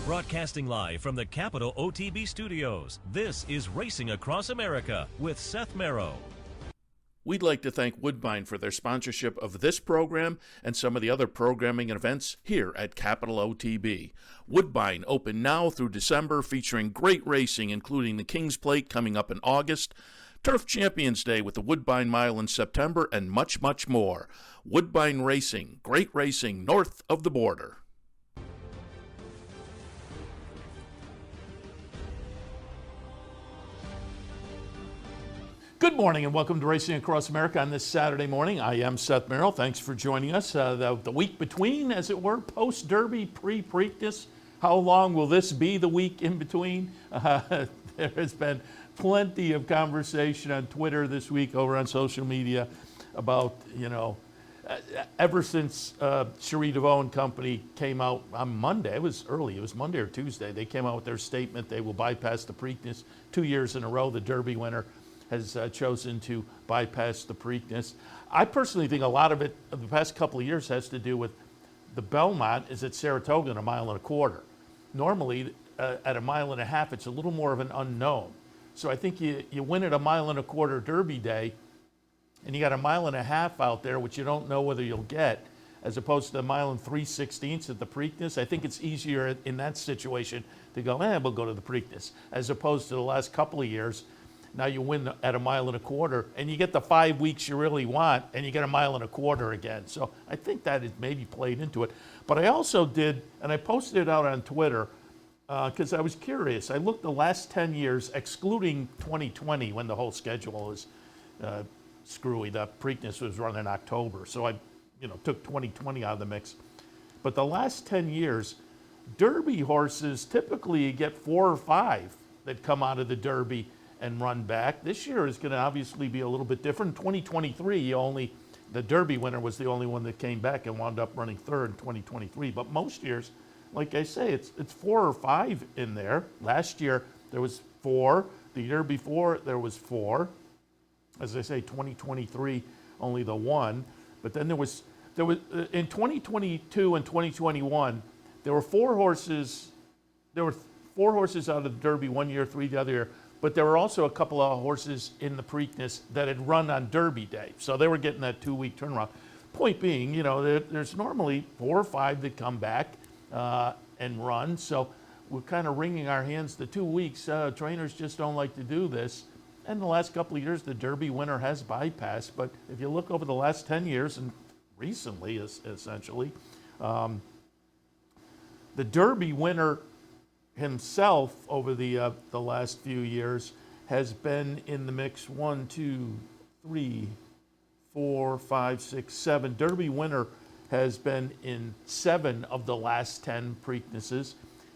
Broadcasting live from the Capital OTB studios, this is Racing Across America with Seth Merrow. We'd like to thank Woodbine for their sponsorship of this program and some of the other programming and events here at Capital OTB. Woodbine open now through December, featuring great racing, including the King's Plate coming up in August, Turf Champions Day with the Woodbine Mile in September, and much, much more. Woodbine Racing, great racing north of the border. Good morning and welcome to Racing Across America on this Saturday morning. I am Seth Merrow. Thanks for joining us. The week between, as it were, post-Derby, pre-Preakness. How long will this be, the week in between? There has been plenty of conversation on Twitter this week, over on social media, about, ever since Cherie DeVoe and company came out on Monday. It was early. It was Monday or Tuesday. They came out with their statement. They will bypass the Preakness 2 years in a row. The Derby winner has chosen to bypass the Preakness. I personally think a lot of it, of the past couple of years, has to do with the Belmont is at Saratoga in 1.25 miles. Normally, at 1.5 miles, it's a little more of an unknown. So I think you win at 1.25 miles Derby Day, and you got 1.5 miles out there, which you don't know whether you'll get, as opposed to 1 3/16 miles at the Preakness. I think it's easier in that situation to go, we'll go to the Preakness, as opposed to the last couple of years. Now you win at 1.25 miles, and you get the 5 weeks you really want, and you get 1.25 miles again. So I think that it maybe played into it. But I also did, and I posted it out on Twitter, because I was curious. I looked the last 10 years, excluding 2020, when the whole schedule was screwy. The Preakness was run in October, so I took 2020 out of the mix. But the last 10 years, Derby horses, typically you get 4 or 5 that come out of the Derby and run back. This year is going to obviously be a little bit different. 2023, the Derby winner was the only one that came back and wound up running third in 2023. But most years, like I say, it's 4 or 5 in there. Last year there was 4. The year before there was 4. As I say, 2023 only the 1. But then there was in 2022 and 2021 there were 4 horses. There were 4 horses out of the Derby one year, 3 the other year. But there were also a couple of horses in the Preakness that had run on Derby Day. So they were getting that 2-week turnaround. Point being, there's normally 4 or 5 that come back and run. So we're kind of wringing our hands the 2 weeks. Trainers just don't like to do this. And the last couple of years, the Derby winner has bypassed. But if you look over the last 10 years, and recently essentially, the Derby winner himself over the last few years has been in the mix 1, 2, 3, 4, 5, 6, 7. Derby winner has been in 7 of the last 10 Preaknesses,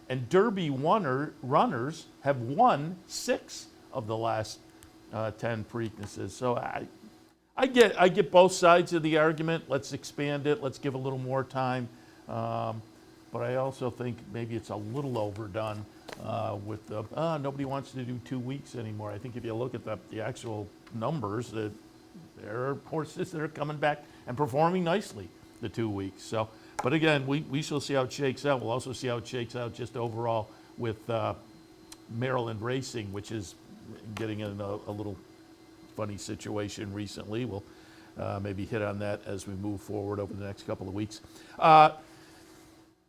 and Derby runners have won 6 of the last 10 Preaknesses. So I get both sides of the argument. Let's expand it. Let's give a little more time. But I also think maybe it's a little overdone with the, nobody wants to do 2 weeks anymore. I think if you look at the actual numbers, that there are horses that are coming back and performing nicely the 2 weeks. So, but again, we shall see how it shakes out. We'll also see how it shakes out just overall with Maryland Racing, which is getting in a little funny situation recently. We'll maybe hit on that as we move forward over the next couple of weeks.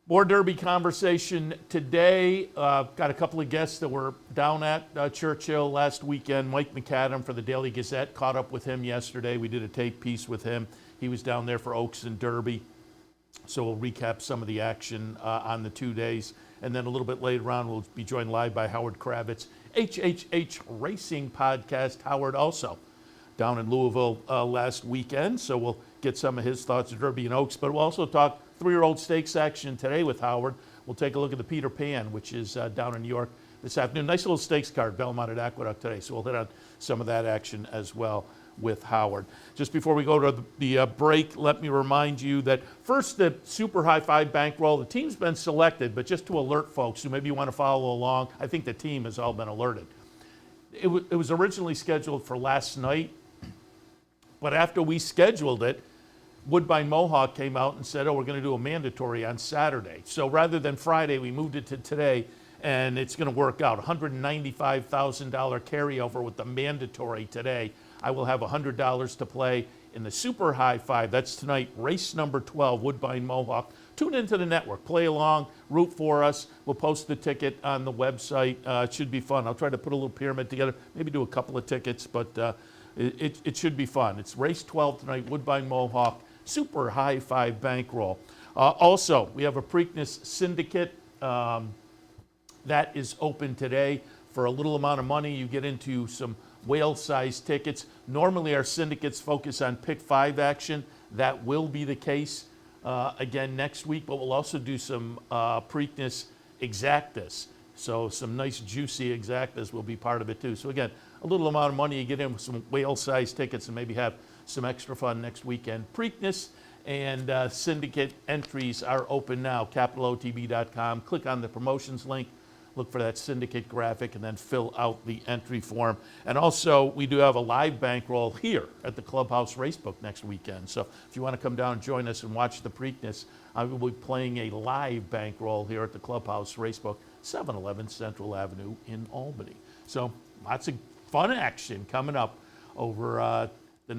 More Derby conversation today. Got a couple of guests that were down at Churchill last weekend. Mike Macadam for the Daily Gazette, caught up with him yesterday. We did a tape piece with him. He was down there for Oaks and Derby. So we'll recap some of the action on the 2 days. And then a little bit later on, we'll be joined live by Howard Kravets, HHH Racing Podcast. Howard also down in Louisville last weekend. So we'll get some of his thoughts of Derby and Oaks. But we'll also talk 3-year-old stakes action today with Howard. We'll take a look at the Peter Pan, which is down in New York this afternoon. Nice little stakes card, Belmont at Aqueduct today. So we'll hit on some of that action as well with Howard. Just before we go to the break, let me remind you that first, the Super High Five bankroll. The team's been selected, but just to alert folks who maybe want to follow along, I think the team has all been alerted. It was originally scheduled for last night, but after we scheduled it, Woodbine Mohawk came out and said, oh, we're going to do a mandatory on Saturday. So rather than Friday, we moved it to today, and it's going to work out. $195,000 carryover with the mandatory today. I will have $100 to play in the Super High Five. That's tonight, race number 12, Woodbine Mohawk. Tune into the network, play along, root for us. We'll post the ticket on the website. It should be fun. I'll try to put a little pyramid together, maybe do a couple of tickets, but it should be fun. It's race 12 tonight, Woodbine Mohawk, Super High Five bankroll. Also, we have a Preakness Syndicate that is open today. For a little amount of money, you get into some whale-sized tickets. Normally, our syndicates focus on pick 5 action. That will be the case again next week, but we'll also do some Preakness exactas. So some nice juicy exactas will be part of it too. So again, a little amount of money, you get in with some whale-sized tickets and maybe have some extra fun next weekend. Preakness and syndicate entries are open now. CapitalOTB.com. Click on the promotions link. Look for that syndicate graphic and then fill out the entry form. And also, we do have a live bankroll here at the Clubhouse Racebook next weekend. So if you want to come down and join us and watch the Preakness, I will be playing a live bankroll here at the Clubhouse Racebook, 711 Central Avenue in Albany. So lots of fun action coming up over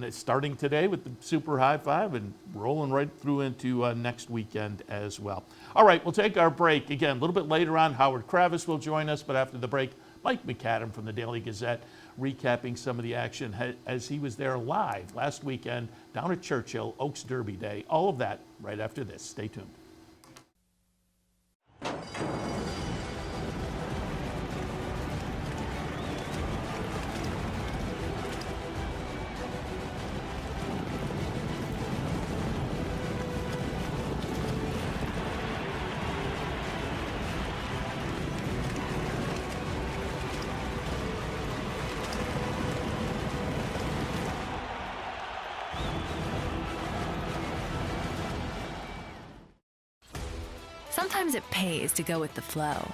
starting today with the Super High Five and rolling right through into next weekend as well. All right, we'll take our break. Again, a little bit later on, Howard Kravis will join us, but after the break, Mike Macadam from the Daily Gazette recapping some of the action as he was there live last weekend down at Churchill, Oaks Derby Day. All of that right after this. Stay tuned. Sometimes it pays to go with the flow,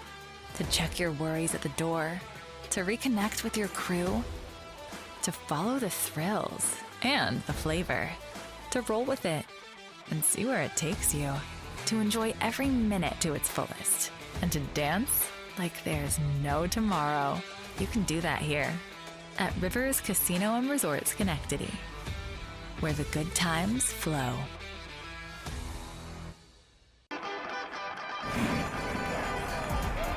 to check your worries at the door, to reconnect with your crew, to follow the thrills and the flavor, to roll with it and see where it takes you, to enjoy every minute to its fullest, and to dance like there's no tomorrow. You can do that here at Rivers Casino and Resort Schenectady, where the good times flow.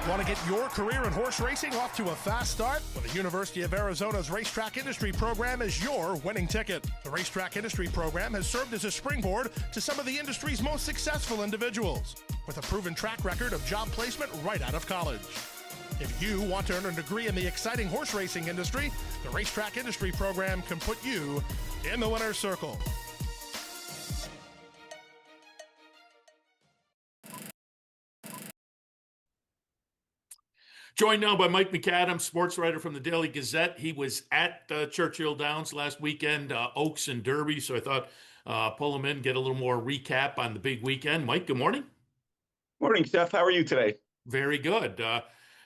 Want to get your career in horse racing off to a fast start? Well, the University of Arizona's Racetrack Industry Program is your winning ticket. The Racetrack Industry Program has served as a springboard to some of the industry's most successful individuals, with a proven track record of job placement right out of college. If you want to earn a degree in the exciting horse racing industry, the Racetrack Industry Program can put you in the winner's circle. Joined now by Mike Macadam, sports writer from the Daily Gazette. He was at Churchill Downs last weekend, Oaks and Derby, so I thought pull him in, get a little more recap on the big weekend. Mike, good morning. Morning, Seth. How are you today? Very good.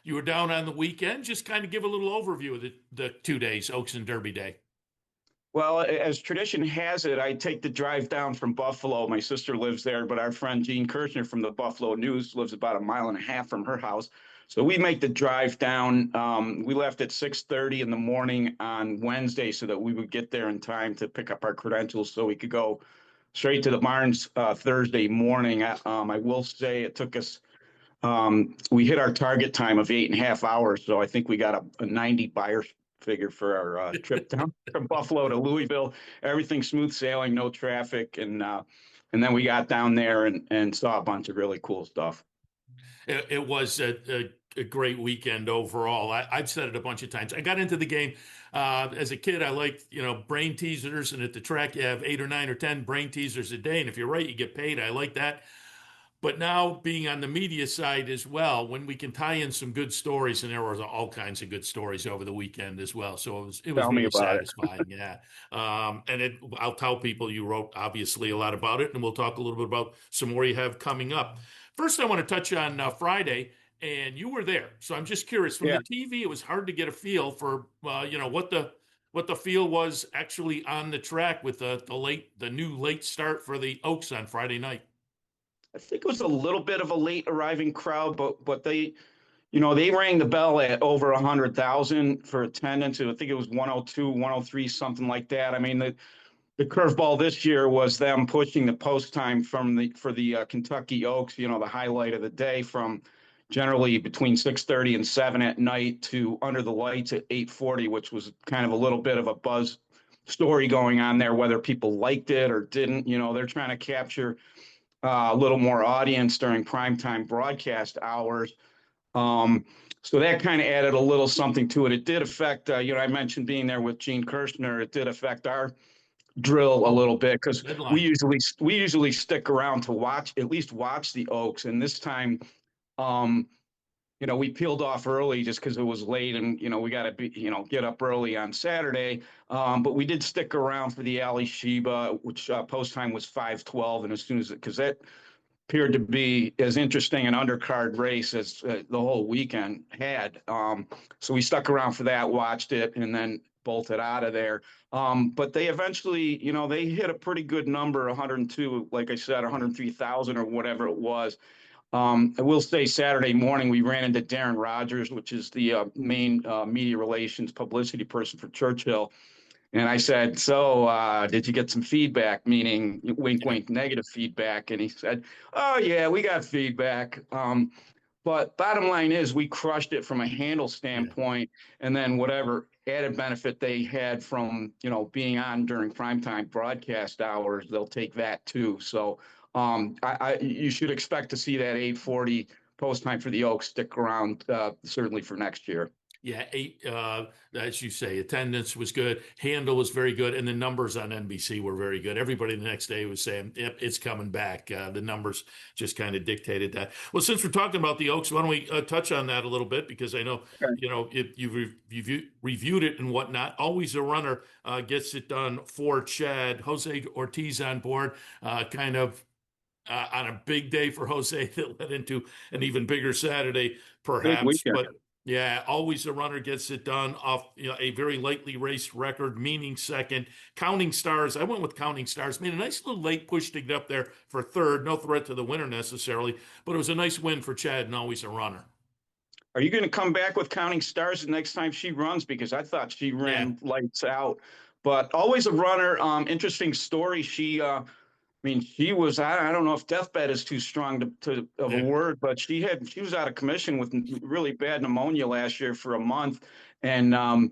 You were down on the weekend. Just kind of give a little overview of the 2 days, Oaks and Derby Day. Well, as tradition has it, I take the drive down from Buffalo. My sister lives there, but our friend Jean Kirchner from the Buffalo News lives about a mile and a half from her house. So we make the drive down. We left at 6:30 in the morning on Wednesday so that we would get there in time to pick up our credentials so we could go straight to the barns Thursday morning. I will say it took us, we hit our target time of 8.5 hours. So I think we got a 90 buyer figure for our trip down from Buffalo to Louisville. Everything smooth sailing, no traffic. And then we got down there and saw a bunch of really cool stuff. It was a great weekend overall. I've said it a bunch of times. I got into the game as a kid. I liked, brain teasers, and at the track you have 8 or 9 or 10 brain teasers a day. And if you're right, you get paid. I like that. But now being on the media side as well, when we can tie in some good stories, and there were all kinds of good stories over the weekend as well. So it was really satisfying. Yeah. And I'll tell people you wrote obviously a lot about it, and we'll talk a little bit about some more you have coming up. First, I want to touch on Friday, and you were there. So I'm just curious, from the TV, it was hard to get a feel for, what what the feel was actually on the track with the new late start for the Oaks on Friday night. I think it was a little bit of a late arriving crowd, but they, they rang the bell at over 100,000 for attendance. I think it was 102, 103, something like that. I mean, the curveball this year was them pushing the post time for the Kentucky Oaks, the highlight of the day, from generally between 6:30 and 7 at night to under the lights at 8:40, which was kind of a little bit of a buzz story going on there, whether people liked it or didn't. They're trying to capture a little more audience during primetime broadcast hours. So that kind of added a little something to it. It did affect, I mentioned being there with Gene Kirshner. It did affect our drill a little bit, because we usually stick around to at least watch the Oaks. And this time, we peeled off early just because it was late, and we got to get up early on Saturday. But we did stick around for the Ali Sheba, which post time was 5:12, and as soon as because that appeared to be as interesting an undercard race as the whole weekend had. So we stuck around for that, watched it, and then bolted out of there. But they eventually, they hit a pretty good number, 102, like I said, 103,000 or whatever it was. I will say Saturday morning, we ran into Darren Rogers, which is the main media relations publicity person for Churchill. And I said, so did you get some feedback, meaning wink, wink, negative feedback? And he said, oh, yeah, we got feedback. But bottom line is we crushed it from a handle standpoint. And then whatever added benefit they had from, being on during primetime broadcast hours, they'll take that too. So you should expect to see that 8:40 post time for the Oaks stick around certainly for next year. Yeah, as you say, attendance was good, handle was very good, and the numbers on NBC were very good. Everybody the next day was saying, yep, it's coming back. The numbers just kind of dictated that. Well, since we're talking about the Oaks, why don't we touch on that a little bit? Because I know, you've reviewed it and whatnot. Always a Runner gets it done for Chad. Jose Ortiz on board, kind of on a big day for Jose that led into an even bigger Saturday, perhaps. But yeah, Always a Runner gets it done off a very lightly raced record, meaning second. Counting Stars, I went with Counting Stars. Made a nice little late push to get up there for third. No threat to the winner necessarily, but it was a nice win for Chad and Always a Runner. Are you going to come back with Counting Stars the next time she runs? Because I thought she ran lights out. But Always a Runner, interesting story. She was, I don't know if deathbed is too strong of a word, but she was out of commission with really bad pneumonia last year for a month. And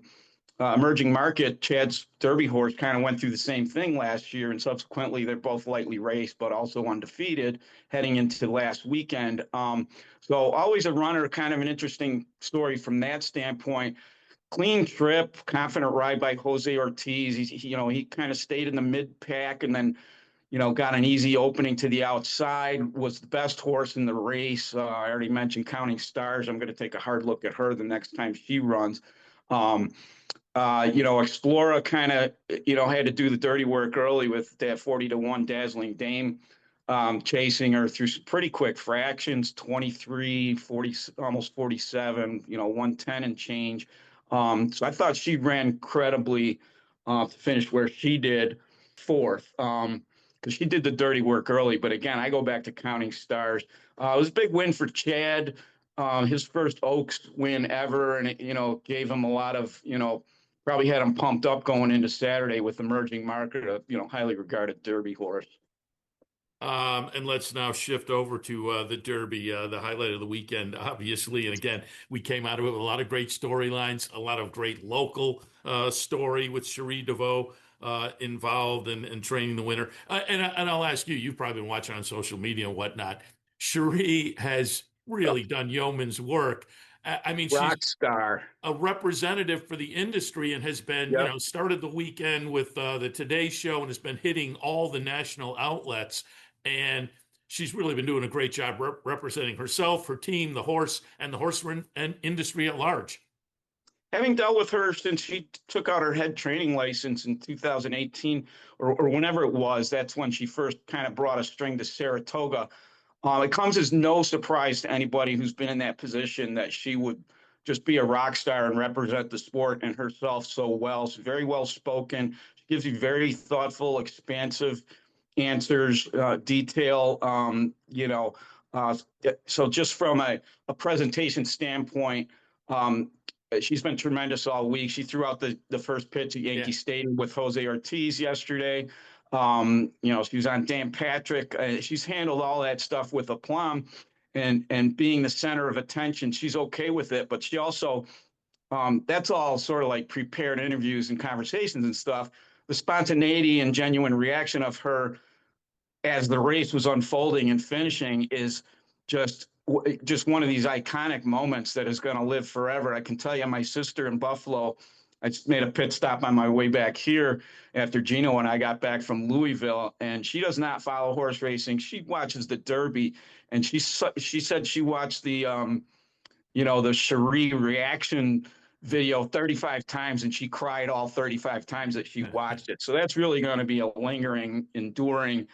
Emerging Market, Chad's Derby horse, kind of went through the same thing last year. And subsequently, they're both lightly raced, but also undefeated heading into last weekend. So Always a Runner, kind of an interesting story from that standpoint. Clean trip, confident ride by Jose Ortiz. He kind of stayed in the mid pack and then got an easy opening to the outside, was the best horse in the race. I already mentioned Counting Stars. I'm going to take a hard look at her the next time she runs. Explora kind of, had to do the dirty work early with that 40-1 Dazzling Dame, chasing her through some pretty quick fractions, 23, 40, almost 47, 110 and change. So I thought she ran credibly to finish where she did, fourth. Because she did the dirty work early. But again, I go back to Counting Stars. It was a big win for Chad, his first Oaks win ever, and it, gave him a lot of, probably had him pumped up going into Saturday with Emerging Market, a highly regarded Derby horse. And let's now shift over to the Derby, the highlight of the weekend, obviously. And again, we came out of it with a lot of great storylines, a lot of great local story with Cherie DeVoe involved in training the winner. And I'll ask you, you've probably been watching on social media and whatnot. Cherie has really done yeoman's work. She's rock star, a representative for the industry, and has been, started the weekend with the Today Show and has been hitting all the national outlets. And she's really been doing a great job representing herself, her team, the horse, and the horse and industry at large. Having dealt with her since she took out her head training license in 2018 or whenever it was, that's when she first kind of brought a string to Saratoga. It comes as no surprise to anybody who's been in that position that she would just be a rock star and represent the sport and herself so well. She's very well spoken. She gives you very thoughtful, expansive answers, detail. Uh, so just from a presentation standpoint, she's been tremendous all week. She threw out the first pitch at Yankee Stadium with Jose Ortiz yesterday. She was on Dan Patrick. She's handled all that stuff with aplomb, and being the center of attention, she's okay with it. But she also, that's all sort of like prepared interviews and conversations and stuff. The spontaneity and genuine reaction of her as the race was unfolding and finishing is just one of these iconic moments that is going to live forever. I can tell you, my sister in Buffalo, I just made a pit stop on my way back here after Gino and I got back from Louisville, and she does not follow horse racing. She watches the Derby, and she said she watched the the Cherie reaction video 35 times, and she cried all 35 times that she watched it. So that's really going to be a lingering, enduring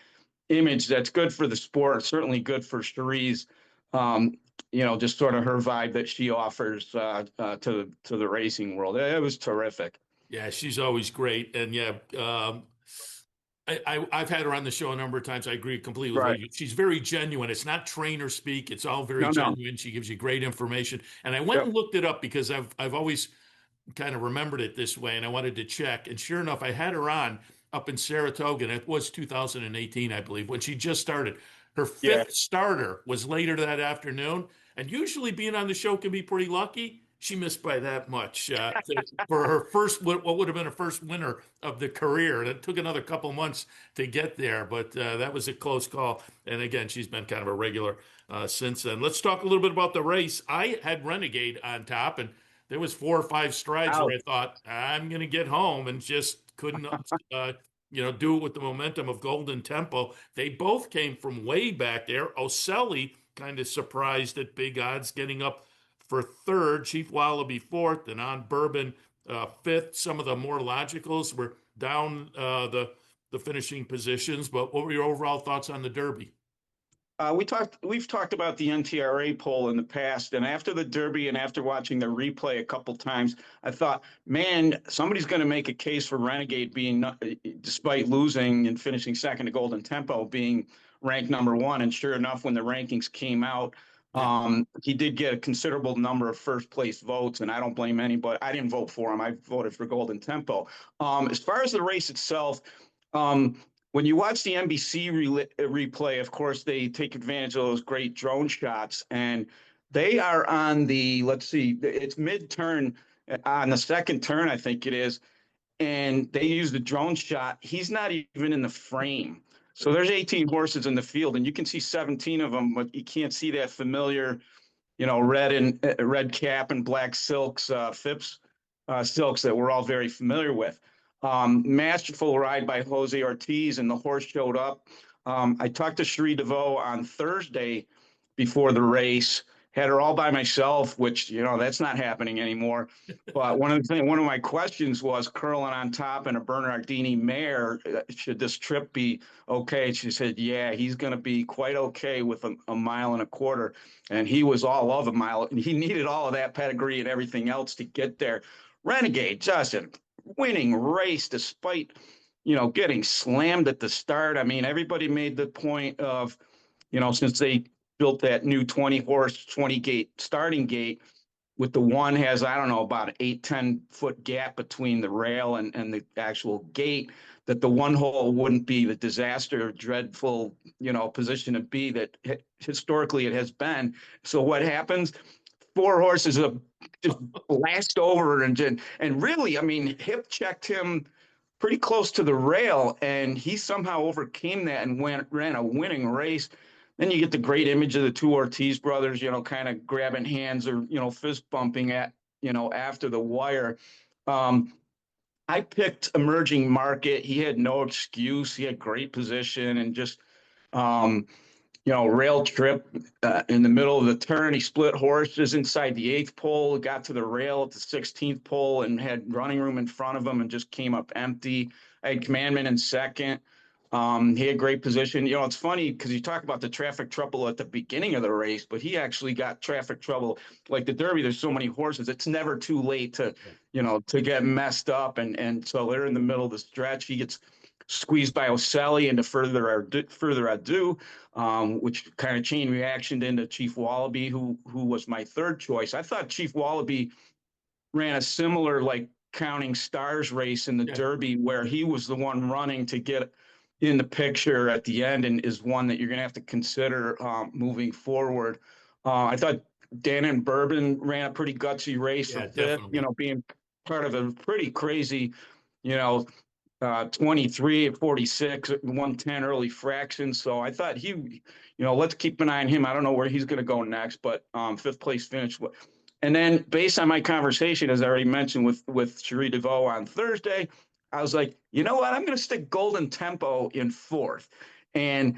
image that's good for the sport, certainly good for Cherie's, just sort of her vibe that she offers to the racing world. It was terrific. Yeah, she's always great. And I've had her on the show a number of times. I agree completely with you. She's very genuine. It's not trainer speak. It's all very genuine. She gives you great information. And I went and looked it up because I've always kind of remembered it this way, and I wanted to check. And sure enough, I had her on up in Saratoga, and it was 2018, I believe, when she just started. Her fifth starter was later that afternoon, and usually being on the show can be pretty lucky. She missed by that much for her first, what would have been her first winner of the career. It took another couple months to get there, but that was a close call. And again, she's been kind of a regular since then. Let's talk a little bit about the race. I had Renegade on top, and there was 4 or 5 strides where I thought, I'm going to get home, and just couldn't, do it with the momentum of Golden Tempo. They both came from way back there. Oselli kind of surprised at big odds, getting up for third, Chief Wallaby fourth, and On Bourbon fifth. Some of the more logicals were down the finishing positions. But what were your overall thoughts on the Derby? We've talked about the NTRA poll in the past, and after the Derby and after watching the replay a couple times, I thought, man, somebody's going to make a case for Renegade being, despite losing and finishing second to Golden Tempo, being ranked number 1. And sure enough, when the rankings came out, he did get a considerable number of first place votes, and I don't blame anybody. I didn't vote for him. I voted for Golden Tempo. As far as the race itself, when you watch the NBC replay, of course, they take advantage of those great drone shots, and they are on the, it's mid-turn on the second turn, I think it is, and they use the drone shot. He's not even in the frame. So there's 18 horses in the field, and you can see 17 of them, but you can't see that familiar, red cap and black silks, Phipps silks that we're all very familiar with. Masterful ride by Jose Ortiz, and the horse showed up. I talked to Cherie DeVoe on Thursday before the race, had her all by myself, which, that's not happening anymore. But one of my questions was curling on top in a Bernardini mare, should this trip be okay? She said, yeah, he's going to be quite okay with a mile and a quarter. And he was all of a mile, and he needed all of that pedigree and everything else to get there. Renegade, Justin, winning race despite, getting slammed at the start. I mean, everybody made the point of, since they built that new 20-horse, 20-gate starting gate, with the one has, I don't know, about an 8-10 foot gap between the rail and the actual gate, that the one hole wouldn't be the disaster, dreadful, position to be that historically it has been. So what happens? 4 horses just blast over and really, I mean, hip checked him pretty close to the rail, and he somehow overcame that and ran a winning race. Then you get the great image of the 2 Ortiz brothers, kind of grabbing hands or, fist bumping at, after the wire. I picked Emerging Market. He had no excuse. He had great position and just, rail trip in the middle of the turn. He split horses inside the 8th pole, got to the rail at the 16th pole and had running room in front of him and just came up empty. I had Commandment in second. He had great position. You know, it's funny because you talk about the traffic trouble at the beginning of the race, but he actually got traffic trouble. Like the Derby, there's so many horses, it's never too late to, to get messed up. And so they're in the middle of the stretch. He gets squeezed by Oselli into further ado, which kind of chain reactioned into Chief Wallaby, who was my third choice. I thought Chief Wallaby ran a similar like counting stars race in the Derby where he was the one running to get in the picture at the end, and is one that you're going to have to consider moving forward. I thought Dan and Bourbon ran a pretty gutsy race for fifth, being part of a pretty crazy, 23 at 46, 110 early fraction. So I thought let's keep an eye on him. I don't know where he's going to go next, but fifth place finish. And then based on my conversation, as I already mentioned with Cherie DeVoe on Thursday, I was like, you know what? I'm going to stick Golden Tempo in fourth. And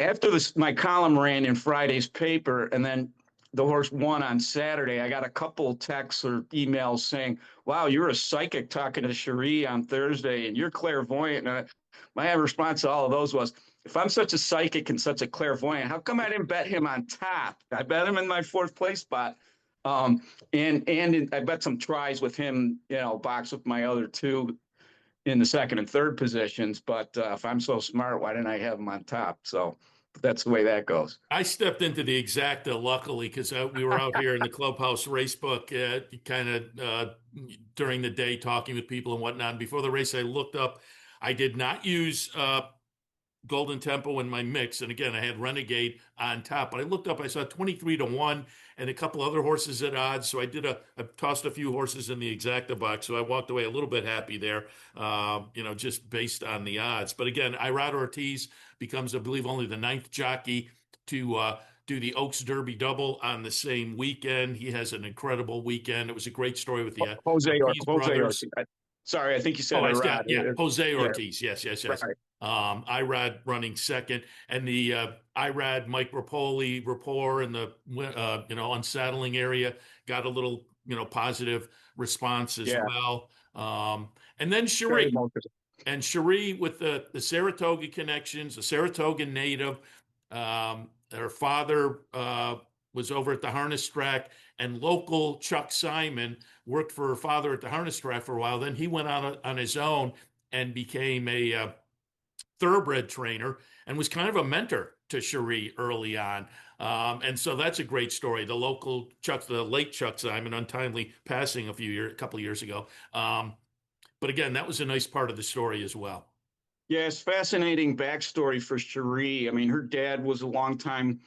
after my column ran in Friday's paper, and then the horse won on Saturday, I got a couple texts or emails saying, wow, you're a psychic talking to Cherie on Thursday, and you're clairvoyant. And my response to all of those was, if I'm such a psychic and such a clairvoyant, how come I didn't bet him on top? I bet him in my fourth place spot. And I bet some tries with him, box with my other two in the second and third positions. But if I'm so smart, why didn't I have him on top? So that's the way that goes. I stepped into the exacta, luckily, because we were out here in the clubhouse race book kind of during the day talking with people and whatnot. And before the race, I looked up. I did not use Golden Tempo in my mix. And again, I had Renegade on top. But I looked up, I saw 23-1 and a couple other horses at odds. So I tossed a few horses in the exacta box. So I walked away a little bit happy there, just based on the odds. But again, Irad Ortiz becomes, I believe, only the 9th jockey to do the Oaks Derby double on the same weekend. He has an incredible weekend. It was a great story with the Jose Ortiz. Sorry, I think you said Irad. Yeah, Jose Ortiz. Yes. Right. Irad running second, and the Irad Mike Rapoli rapport in the unsaddling area got a little positive response as well. And then Cherie with the Saratoga connections, a Saratoga native. Her father was over at the harness track, and local Chuck Simon worked for her father at the harness track for a while. Then he went out on his own and became a thoroughbred trainer and was kind of a mentor to Cherie early on. And so that's a great story. The late Chuck Simon, untimely passing a couple of years ago. But again, that was a nice part of the story as well. Yeah, it's fascinating backstory for Cherie. I mean, her dad was a longtime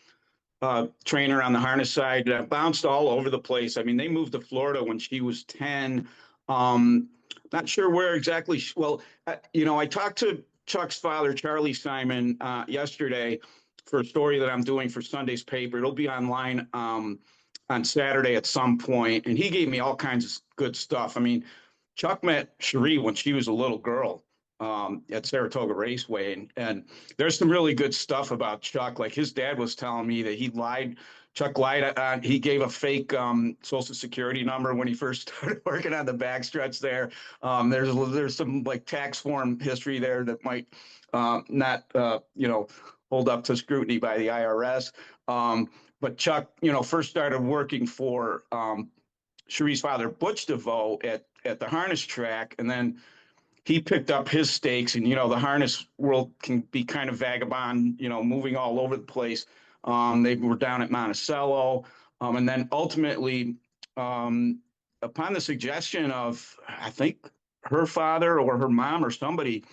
trainer on the harness side, bounced all over the place. I mean, they moved to Florida when she was 10. Not sure where exactly. I talked to Chuck's father, Charlie Simon, yesterday for a story that I'm doing for Sunday's paper. It'll be online on Saturday at some point, and he gave me all kinds of good stuff. I mean, Chuck met Cherie when she was a little girl at Saratoga Raceway, and there's some really good stuff about Chuck. Like his dad was telling me that Chuck lied. He gave a fake Social Security number when he first started working on the backstretch there. There's some like tax form history there that might not hold up to scrutiny by the IRS. But Chuck, first started working for Cherie's father, Butch DeVoe, at the harness track, and then he picked up his stakes. And the harness world can be kind of vagabond, moving all over the place. They were down at Monticello, and then ultimately, upon the suggestion of, I think, her father or her mom or somebody,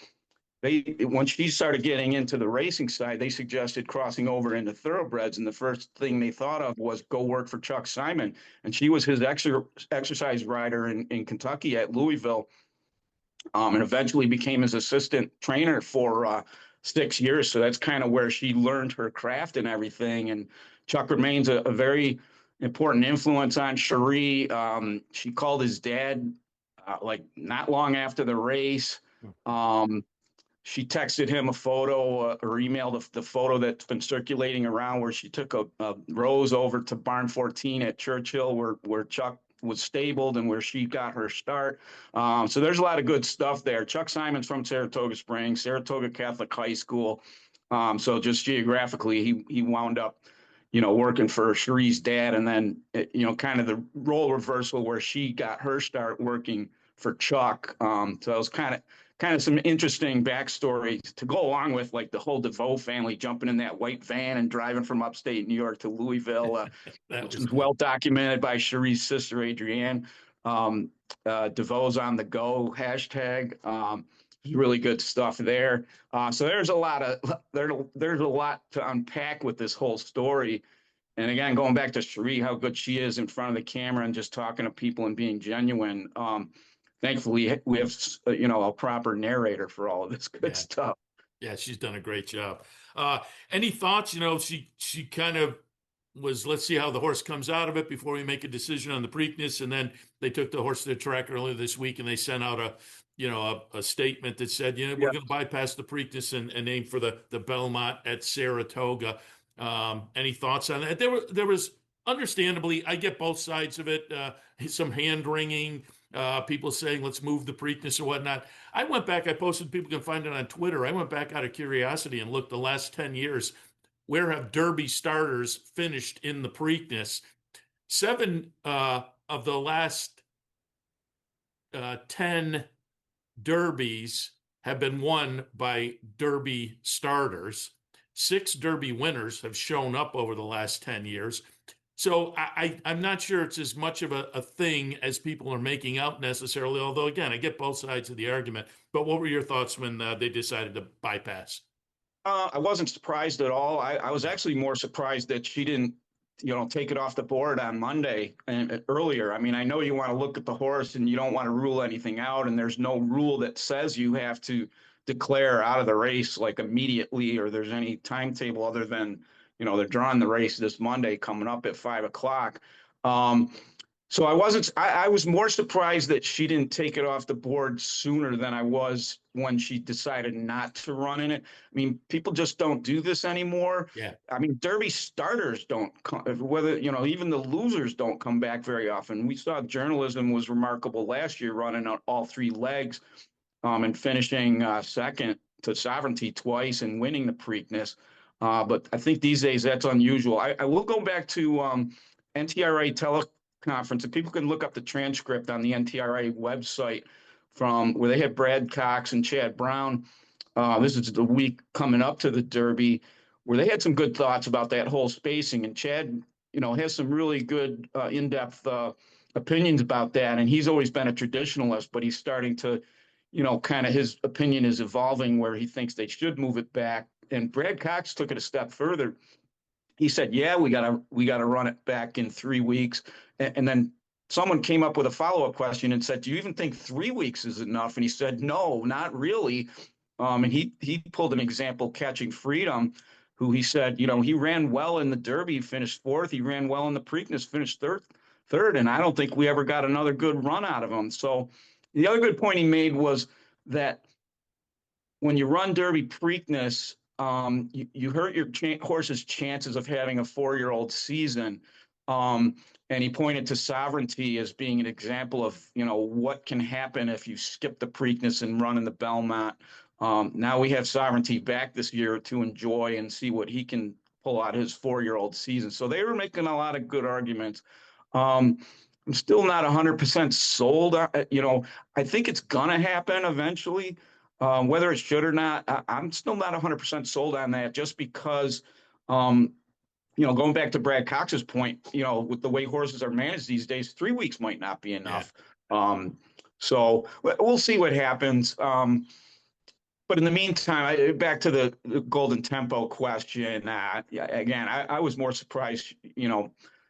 when she started getting into the racing side, they suggested crossing over into thoroughbreds, and the first thing they thought of was go work for Chuck Simon, and she was his exercise rider in Kentucky at Louisville, and eventually became his assistant trainer for 6 years. So that's kind of where she learned her craft and everything. And Chuck remains a very important influence on Cherie. She called his dad like not long after the race. She texted him a photo or emailed the photo that's been circulating around where she took a Rose over to Barn 14 at Churchill, where Chuck was stabled and where she got her start. So there's a lot of good stuff there. Chuck Simon's from Saratoga Springs, Saratoga Catholic High School. So just geographically, he wound up, working for Cherie's dad, and then, kind of the role reversal where she got her start working for Chuck. So it was kind of some interesting backstory to go along with, like the whole DeVoe family jumping in that white van and driving from upstate New York to Louisville, which was well documented by Cherie's sister, Adrienne. DeVoe's on the go hashtag. Really good stuff there. So there's a lot to unpack with this whole story. And again, going back to Cherie, how good she is in front of the camera and just talking to people and being genuine. Thankfully, we have a proper narrator for all of this good stuff. Yeah, she's done a great job. Any thoughts? She kind of was, let's see how the horse comes out of it before we make a decision on the Preakness. And then they took the horse to the track earlier this week, and they sent out a statement that said, we're going to bypass the Preakness and aim for the Belmont at Saratoga. Any thoughts on that? There was, understandably, I get both sides of it. Some hand wringing, people saying, let's move the Preakness or whatnot. I went back, I posted, people can find it on Twitter. I went back out of curiosity and looked the last 10 years. Where have Derby starters finished in the Preakness? 7 of the last 10 Derbies have been won by Derby starters. 6 Derby winners have shown up over the last 10 years. So I'm not sure it's as much of a thing as people are making out necessarily, although, again, I get both sides of the argument. But what were your thoughts when they decided to bypass? I wasn't surprised at all. I was actually more surprised that she didn't, take it off the board on Monday and earlier. I mean, I know you want to look at the horse and you don't want to rule anything out, and there's no rule that says you have to declare out of the race like immediately, or there's any timetable other than, they're drawing the race this Monday coming up at 5:00. So I was more surprised that she didn't take it off the board sooner than I was when she decided not to run in it. I mean, people just don't do this anymore. Yeah. I mean, Derby starters don't come, whether, even the losers don't come back very often. We saw Journalism was remarkable last year, running on all 3 legs, and finishing second to Sovereignty twice and winning the Preakness. But I think these days that's unusual. I will go back to NTRA teleconference, and people can look up the transcript on the NTRA website from where they had Brad Cox and Chad Brown. This is the week coming up to the Derby, where they had some good thoughts about that whole spacing. And Chad, has some really good in-depth opinions about that. And he's always been a traditionalist, but he's starting to, kind of his opinion is evolving where he thinks they should move it back. And Brad Cox took it a step further. He said, yeah, we gotta run it back in 3 weeks. And then someone came up with a follow-up question and said, do you even think 3 weeks is enough? And he said, no, not really. And he pulled an example, Catching Freedom, who he said, he ran well in the Derby, finished 4th. He ran well in the Preakness, finished third. And I don't think we ever got another good run out of him. So the other good point he made was that when you run Derby Preakness, you hurt your horse's chances of having a 4-year-old season. And he pointed to Sovereignty as being an example of, what can happen if you skip the Preakness and run in the Belmont. Now we have Sovereignty back this year to enjoy and see what he can pull out his 4-year-old season. So they were making a lot of good arguments. I'm still not 100% sold. I think it's going to happen eventually. Whether it should or not, I'm still not 100% sold on that, just because, going back to Brad Cox's point, with the way horses are managed these days, 3 weeks might not be enough. Yeah. So we'll see what happens. But in the meantime, back to the Golden Tempo question. Again, I was more surprised,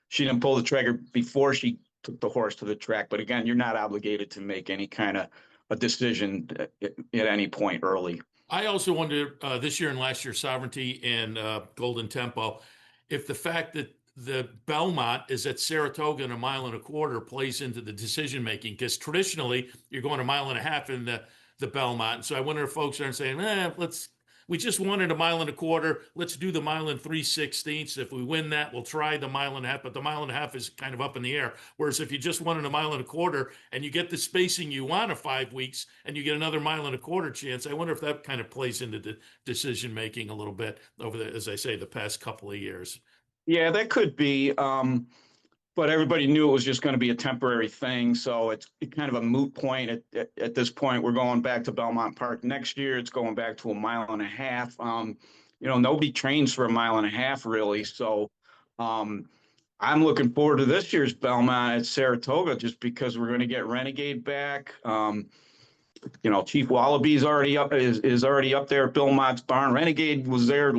she didn't pull the trigger before she took the horse to the track. But again, you're not obligated to make any kind of a decision at any point early. I also wonder this year and last year, Sovereignty and Golden Tempo, if the fact that the Belmont is at Saratoga and 1.25 miles plays into the decision making, because traditionally you're going 1.5 miles in the Belmont. So I wonder if folks aren't saying, let's we just wanted 1.25 miles. Let's do the 1 3/16. If we win that, we'll try the 1.5 miles, but the 1.5 miles is kind of up in the air. Whereas if you just wanted 1.25 miles and you get the spacing you want of 5 weeks and you get another 1.25 miles chance, I wonder if that kind of plays into the decision making a little bit over the, as I say, the past couple of years. Yeah, that could be. But everybody knew it was just going to be a temporary thing. So it's kind of a moot point at this point. We're going back to Belmont Park next year. It's going back to 1.5 miles. Nobody trains for 1.5 miles really. So I'm looking forward to this year's Belmont at Saratoga just because we're going to get Renegade back. Chief Wallaby's already up is already up there at Bill Mott's barn. Renegade was there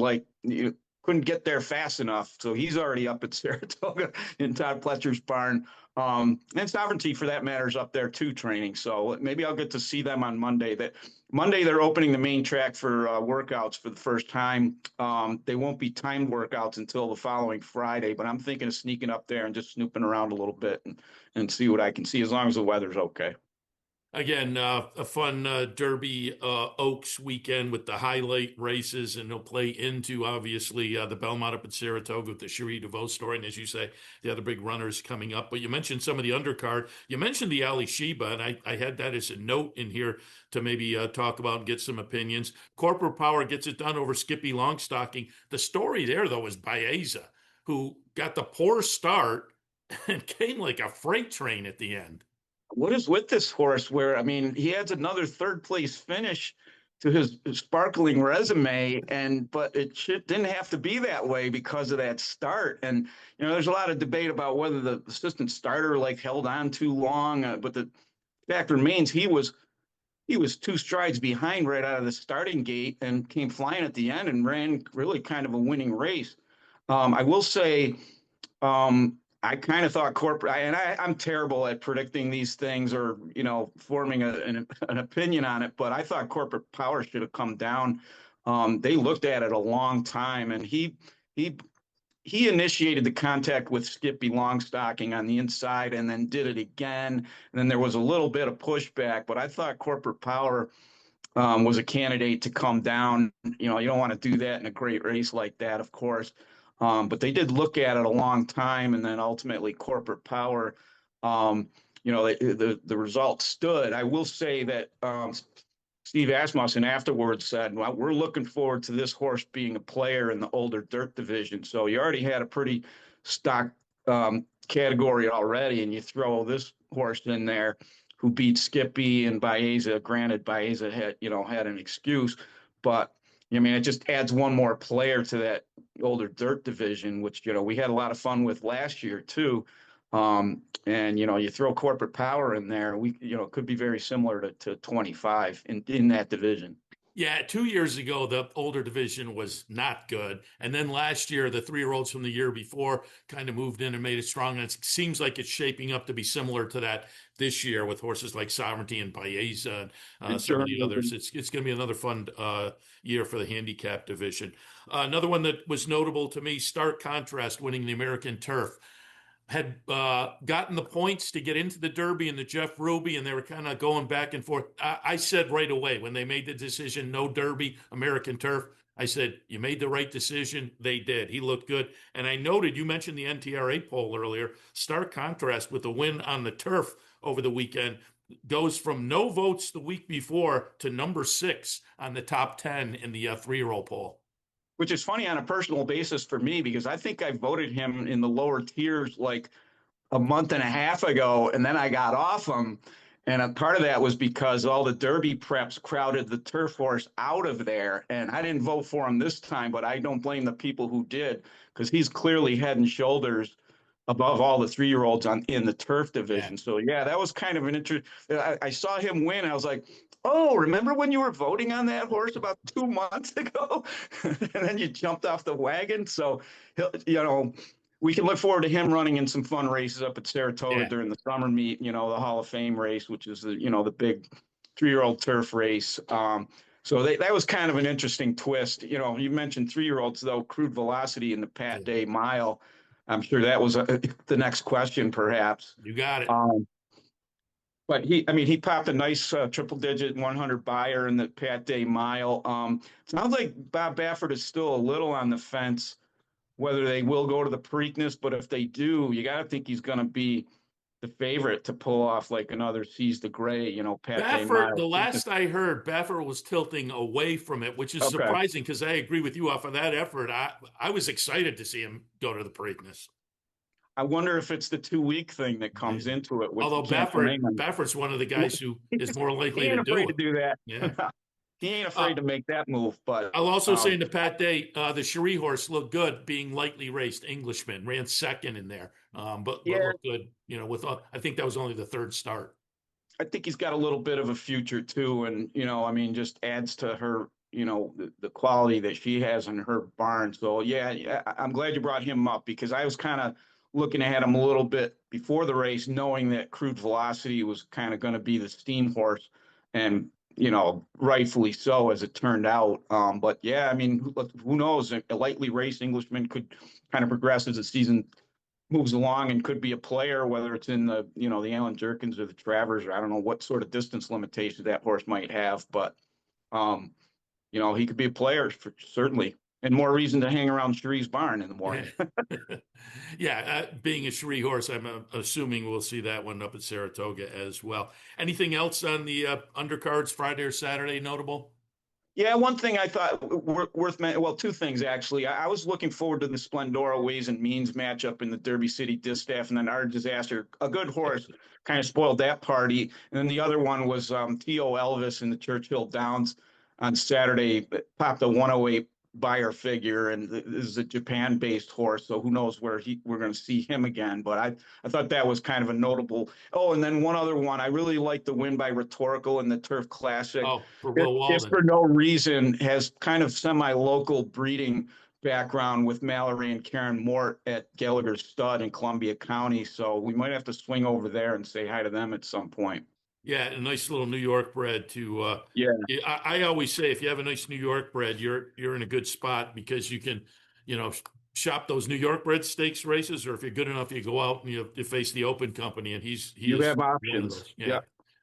couldn't get there fast enough, so he's already up at Saratoga in Todd Pletcher's barn. And Sovereignty, for that matter, is up there too training. So maybe I'll get to see them on Monday. Monday they're opening the main track for workouts for the first time. They won't be timed workouts until the following Friday, but I'm thinking of sneaking up there and just snooping around a little bit and see what I can see as long as the weather's okay. Again, a fun Derby Oaks weekend with the highlight races, and they'll play into, obviously, the Belmont up at Saratoga with the Cherie DeVoe story, and as you say, the other big runners coming up. But you mentioned some of the undercard. You mentioned the Ali Sheba, and I had that as a note in here to maybe talk about and get some opinions. Corporate Power gets it done over Skippy Longstocking. The story there, though, is Baeza, who got the poor start and came like a freight train at the end. What is with this horse he adds another third place finish to his sparkling resume, but it didn't have to be that way because of that start. And, there's a lot of debate about whether the assistant starter held on too long, but the fact remains he was 2 strides behind right out of the starting gate and came flying at the end and ran really kind of a winning race. I will say, I kind of thought I'm terrible at predicting these things or, forming an opinion on it, but I thought Corporate Power should have come down. They looked at it a long time, and he initiated the contact with Skippy Longstocking on the inside and then did it again. And then there was a little bit of pushback, but I thought Corporate Power was a candidate to come down. You don't want to do that in a great race like that, of course. But they did look at it a long time, and then ultimately Corporate Power, the result stood. I will say that Steve Asmussen afterwards said, well, we're looking forward to this horse being a player in the older dirt division. So you already had a pretty stock category already, and you throw this horse in there who beat Skippy and Baeza. Granted, Baeza had an excuse, but it just adds one more player to that older dirt division, which, we had a lot of fun with last year too. And, you throw Corporate Power in there, it could be very similar to 25 in that division. Yeah, 2 years ago, the older division was not good. And then last year, the 3-year-olds from the year before kind of moved in and made it strong. And it seems like it's shaping up to be similar to that this year with horses like Sovereignty and Baeza and some of the others. It's going to be another fun year for the handicap division. Another one that was notable to me, stark contrast, winning the American Turf. Had gotten the points to get into the Derby and the Jeff Ruby, and they were kind of going back and forth. I said right away when they made the decision, no Derby, American Turf, I said, you made the right decision. They did. He looked good. And I noted, you mentioned the NTRA poll earlier, stark contrast with the win on the turf over the weekend. Goes from no votes the week before to number 6 on the top 10 in the 3-year-old poll. Which is funny on a personal basis for me, because I think I voted him in the lower tiers like a month and a half ago, and then I got off him. And a part of that was because all the Derby preps crowded the turf horse out of there. And I didn't vote for him this time, but I don't blame the people who did, because he's clearly head and shoulders above all the 3-year-olds in the turf division. Yeah. So, yeah, that was kind of an interesting. I saw him win. I was like, oh, remember when you were voting on that horse about 2 months ago? And then you jumped off the wagon. So, we can look forward to him running in some fun races up at Saratoga during the summer meet, the Hall of Fame race, which is the big 3-year-old turf race. So that was kind of an interesting twist. You mentioned 3-year-olds, though, Crude Velocity in the Pat Day Mile. I'm sure that was the next question, perhaps. You got it. But I mean, he popped a nice triple digit 100 buyer in the Pat Day mile. Sounds like Bob Baffert is still a little on the fence whether they will go to the Preakness, but if they do, you got to think he's going to be the favorite to pull off like another Seize the Gray, Pat Day Baffert, mile. the last I heard, Baffert was tilting away from it, which is Okay. surprising because I agree with you off of that effort. I was excited to see him go to the Preakness. I wonder if it's the 2 week thing that comes into it. Although Baffert's one of the guys who is more likely he ain't to do afraid it. to do that. Yeah. He ain't afraid to make that move. But I'll also say in the Pat Day, the Cherie horse looked good, being lightly raced. Englishman ran second in there, but looked good. I think that was only the third start. I think he's got a little bit of a future too, and I mean, just adds to her, the quality that she has in her barn. So yeah, I'm glad you brought him up because I was kind of looking at him a little bit before the race, knowing that Crude Velocity was kind of going to be the steam horse, and rightfully so as it turned out. But yeah, I mean, who knows? A lightly raced Englishman could kind of progress as the season moves along and could be a player, whether it's in the the Alan Jerkins or the Travers, or I don't know what sort of distance limitation that horse might have, but he could be a player certainly, and more reason to hang around Cherie's barn in the morning. Yeah, being a Cherie horse, I'm assuming we'll see that one up at Saratoga as well. Anything else on the undercards Friday or Saturday notable? Yeah, one thing I thought worth mentioning, well, two things actually. I was looking forward to the Splendora Ways and Means matchup in the Derby City Distaff, and then Art Disaster, a good horse, kind of spoiled that party. And then the other one was T.O. Elvis in the Churchill Downs on Saturday, popped a 108 buyer figure, and this is a Japan-based horse, so who knows where we're going to see him again. But I thought that was kind of a notable. Oh, and then one other one, I really liked the win by Rhetorical in the Turf Classic. Oh, for Will Walden. Just for no reason, has kind of semi-local breeding background with Mallory and Karen Mort at Gallagher's Stud in Columbia County, so we might have to swing over there and say hi to them at some point. Yeah, a nice little New York bred to. Yeah, I always say if you have a nice New York bred, you're in a good spot because you can, shop those New York bred stakes races, or if you're good enough, you go out and you face the Open Company, and you have options. Yeah.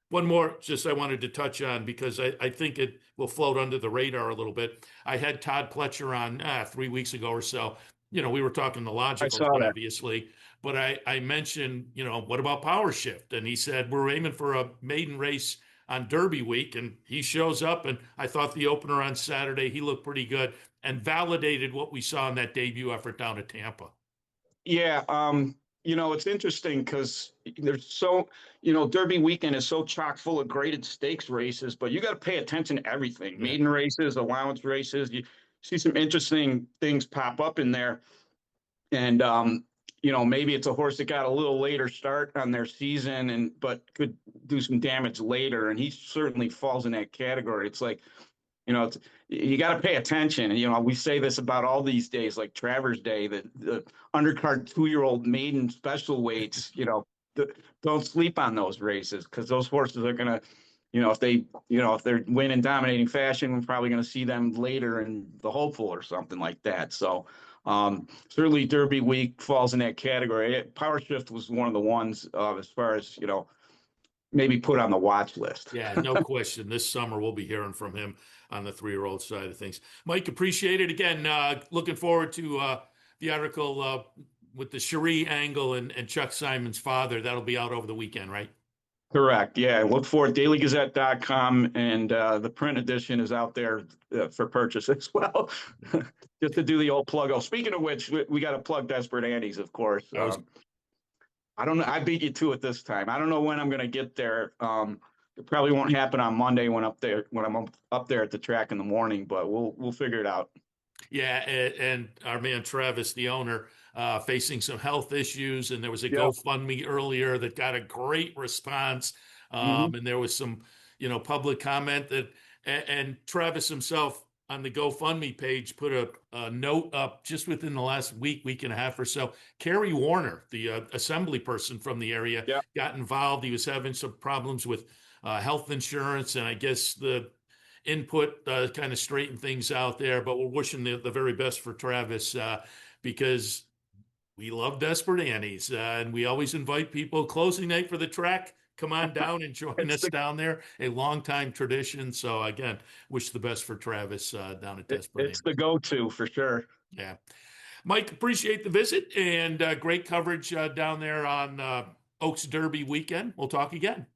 One more, just I wanted to touch on because I think it will float under the radar a little bit. I had Todd Pletcher on 3 weeks ago or so. We were talking the logical, obviously. But I mentioned, what about Power Shift? And he said, we're aiming for a maiden race on Derby week. And he shows up, and I thought the opener on Saturday, he looked pretty good and validated what we saw in that debut effort down at Tampa. Yeah. It's interesting because there's Derby weekend is so chock full of graded stakes races, but you got to pay attention to everything. Yeah. Maiden races, allowance races. You see some interesting things pop up in there. And, maybe it's a horse that got a little later start on their season but could do some damage later. And he certainly falls in that category. It's like, you got to pay attention. And, we say this about all these days, like Travers Day, the undercard 2-year-old maiden special weights, don't sleep on those races because those horses are going to, if they're winning dominating fashion, we're probably going to see them later in the hopeful or something like that. So certainly Derby week falls in that category. Power Shift was one of the ones as far as, maybe put on the watch list. Yeah, no question. This summer we'll be hearing from him on the 3-year-old side of things. Mike, appreciate it. Again, looking forward to the article with the Cherie angle and Chuck Simon's father. That'll be out over the weekend, right? Correct. Yeah. Look for it, dailygazette.com, and the print edition is out there for purchase as well. Just to do the old plug. Oh, speaking of which, we got to plug Desperate Annie's, of course. I don't know. I beat you to it this time. I don't know when I'm going to get there. It probably won't happen on Monday when I'm up there at the track in the morning, but we'll figure it out. Yeah, and our man Travis, the owner, facing some health issues, and there was a GoFundMe earlier that got a great response, and there was some, public comment that, and Travis himself on the GoFundMe page put a note up just within the last week and a half or so. Kerry Warner, the assembly person from the area, got involved. He was having some problems with health insurance, and I guess the input kind of straightened things out there. But we're wishing the very best for Travis because we love Desperate Annie's, and we always invite people closing night for the track. come on down and join us down there. A longtime tradition. So again, wish the best for Travis down at Desperate. It's the go-to for sure. Yeah. Mike, appreciate the visit and great coverage down there on Oaks Derby weekend. We'll talk again.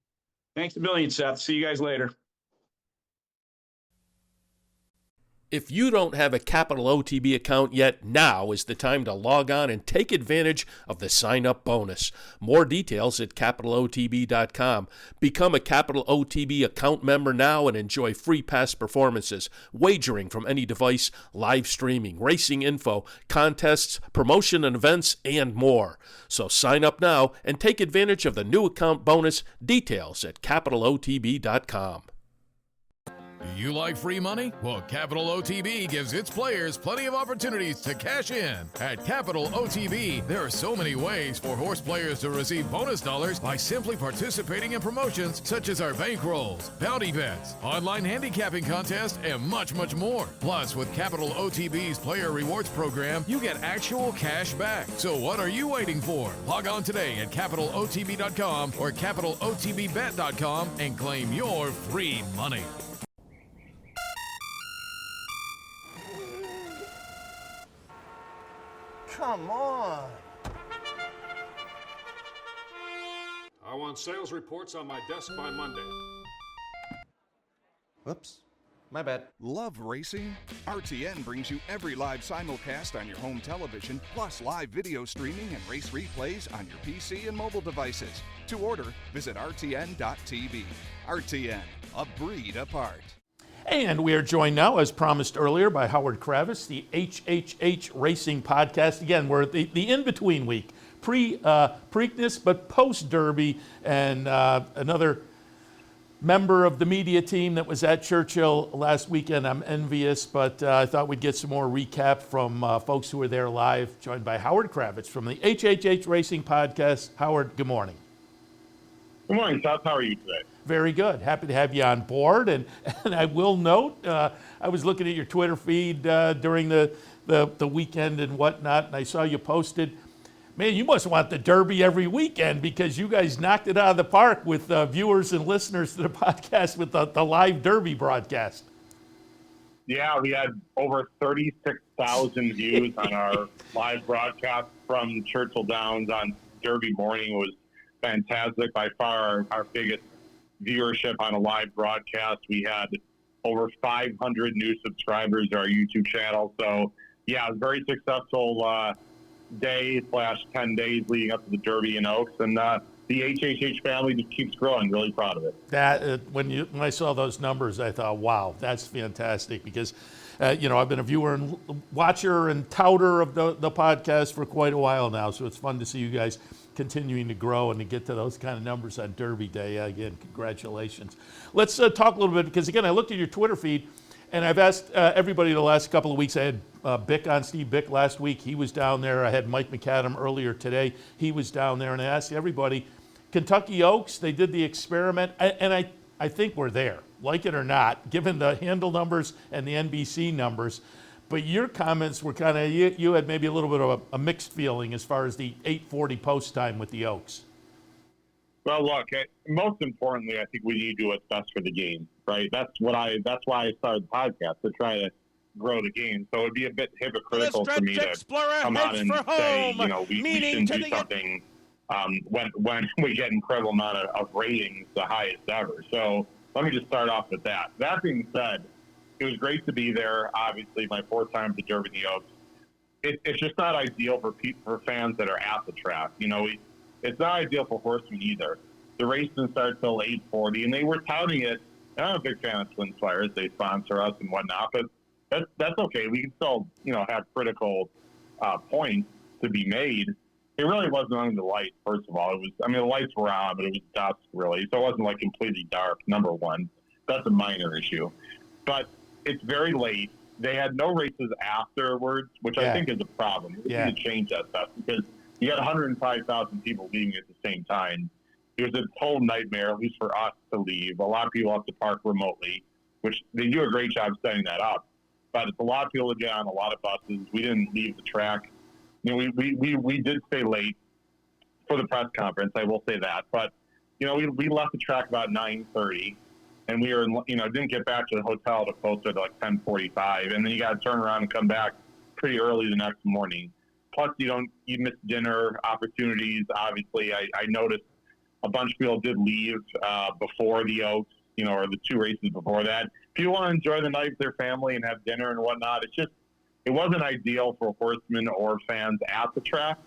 Thanks a million, Seth. See you guys later. If you don't have a Capital OTB account yet, now is the time to log on and take advantage of the sign-up bonus. More details at capitalotb.com. Become a Capital OTB account member now and enjoy free past performances, wagering from any device, live streaming, racing info, contests, promotion and events, and more. So sign up now and take advantage of the new account bonus. Details at capitalotb.com. Do you like free money? Well, Capital OTB gives its players plenty of opportunities to cash in. At Capital OTB, there are so many ways for horse players to receive bonus dollars by simply participating in promotions such as our bankrolls, bounty bets, online handicapping contests, and much, much more. Plus, with Capital OTB's Player Rewards program, you get actual cash back. So what are you waiting for? Log on today at capitalotb.com or capitalotbbet.com and claim your free money. Come on. I want sales reports on my desk by Monday. Whoops. My bad. Love racing? RTN brings you every live simulcast on your home television, plus live video streaming and race replays on your PC and mobile devices. To order, visit rtn.tv. RTN, a breed apart. And we are joined now, as promised earlier, by Howard Kravitz, the HHH Racing Podcast. Again, we're at the in-between week, Preakness, but post-Derby, and another member of the media team that was at Churchill last weekend. I'm envious, but I thought we'd get some more recap from folks who were there live, joined by Howard Kravitz from the HHH Racing Podcast. Howard, good morning. Good morning, Seth. How are you today? Very good. Happy to have you on board. And I will note, I was looking at your Twitter feed during the weekend and whatnot, and I saw you posted, man, you must want the Derby every weekend because you guys knocked it out of the park with viewers and listeners to the podcast with the live Derby broadcast. Yeah, we had over 36,000 views on our live broadcast from Churchill Downs on Derby morning. It was fantastic. By far our biggest viewership on a live broadcast. We had over 500 new subscribers to our YouTube channel. So, yeah, it was a very successful day / 10 days leading up to the Derby in Oaks. And the HHH family just keeps growing. Really proud of it. That when I saw those numbers, I thought, wow, that's fantastic because, I've been a viewer and watcher and touter of the podcast for quite a while now. So it's fun to see you guys continuing to grow and to get to those kind of numbers on Derby Day. Again, congratulations. Let's talk a little bit because, again, I looked at your Twitter feed and I've asked everybody the last couple of weeks. I had Bick on, Steve Bick last week. He was down there. I had Mike Macadam earlier today. He was down there. And I asked everybody, Kentucky Oaks, they did the experiment. And I think we're there, like it or not, given the handle numbers and the NBC numbers. But your comments were kind of, you had maybe a little bit of a mixed feeling as far as the 8:40 post time with the Oaks. Well, look, most importantly, I think we need to do what's best for the game, right? That's why I started the podcast, to try to grow the game. So it'd be a bit hypocritical for me to come out and say, we shouldn't do something when we get incredible amount of ratings, the highest ever. So let me just start off with that. That being said, it was great to be there. Obviously, my fourth time to Derby the Oaks. It's just not ideal for fans that are at the track. It's not ideal for horsemen either. The race didn't start till 8:40, and they were touting it. And I'm a big fan of Twin Spires. They sponsor us and whatnot, but that's okay. We can still, have critical points to be made. It really wasn't under the lights, first of all. The lights were on, but it was dusk, really. So it wasn't, like, completely dark, number one. That's a minor issue. But it's very late. They had no races afterwards, which I think is a problem. We need to change that stuff because you got 105,000 people leaving at the same time. It was a total nightmare, at least for us, to leave. A lot of people have to park remotely, which they do a great job setting that up. But it's a lot of people to get on, a lot of buses. We didn't leave the track. We did stay late for the press conference, I will say that. But we left the track about 9:30, and we were, didn't get back to the hotel till closer to like 10:45, and then you got to turn around and come back pretty early the next morning. Plus, you miss dinner opportunities. Obviously, I noticed a bunch of people did leave before the Oaks, or the 2 races before that. If you want to enjoy the night with their family and have dinner and whatnot, it wasn't ideal for horsemen or fans at the track.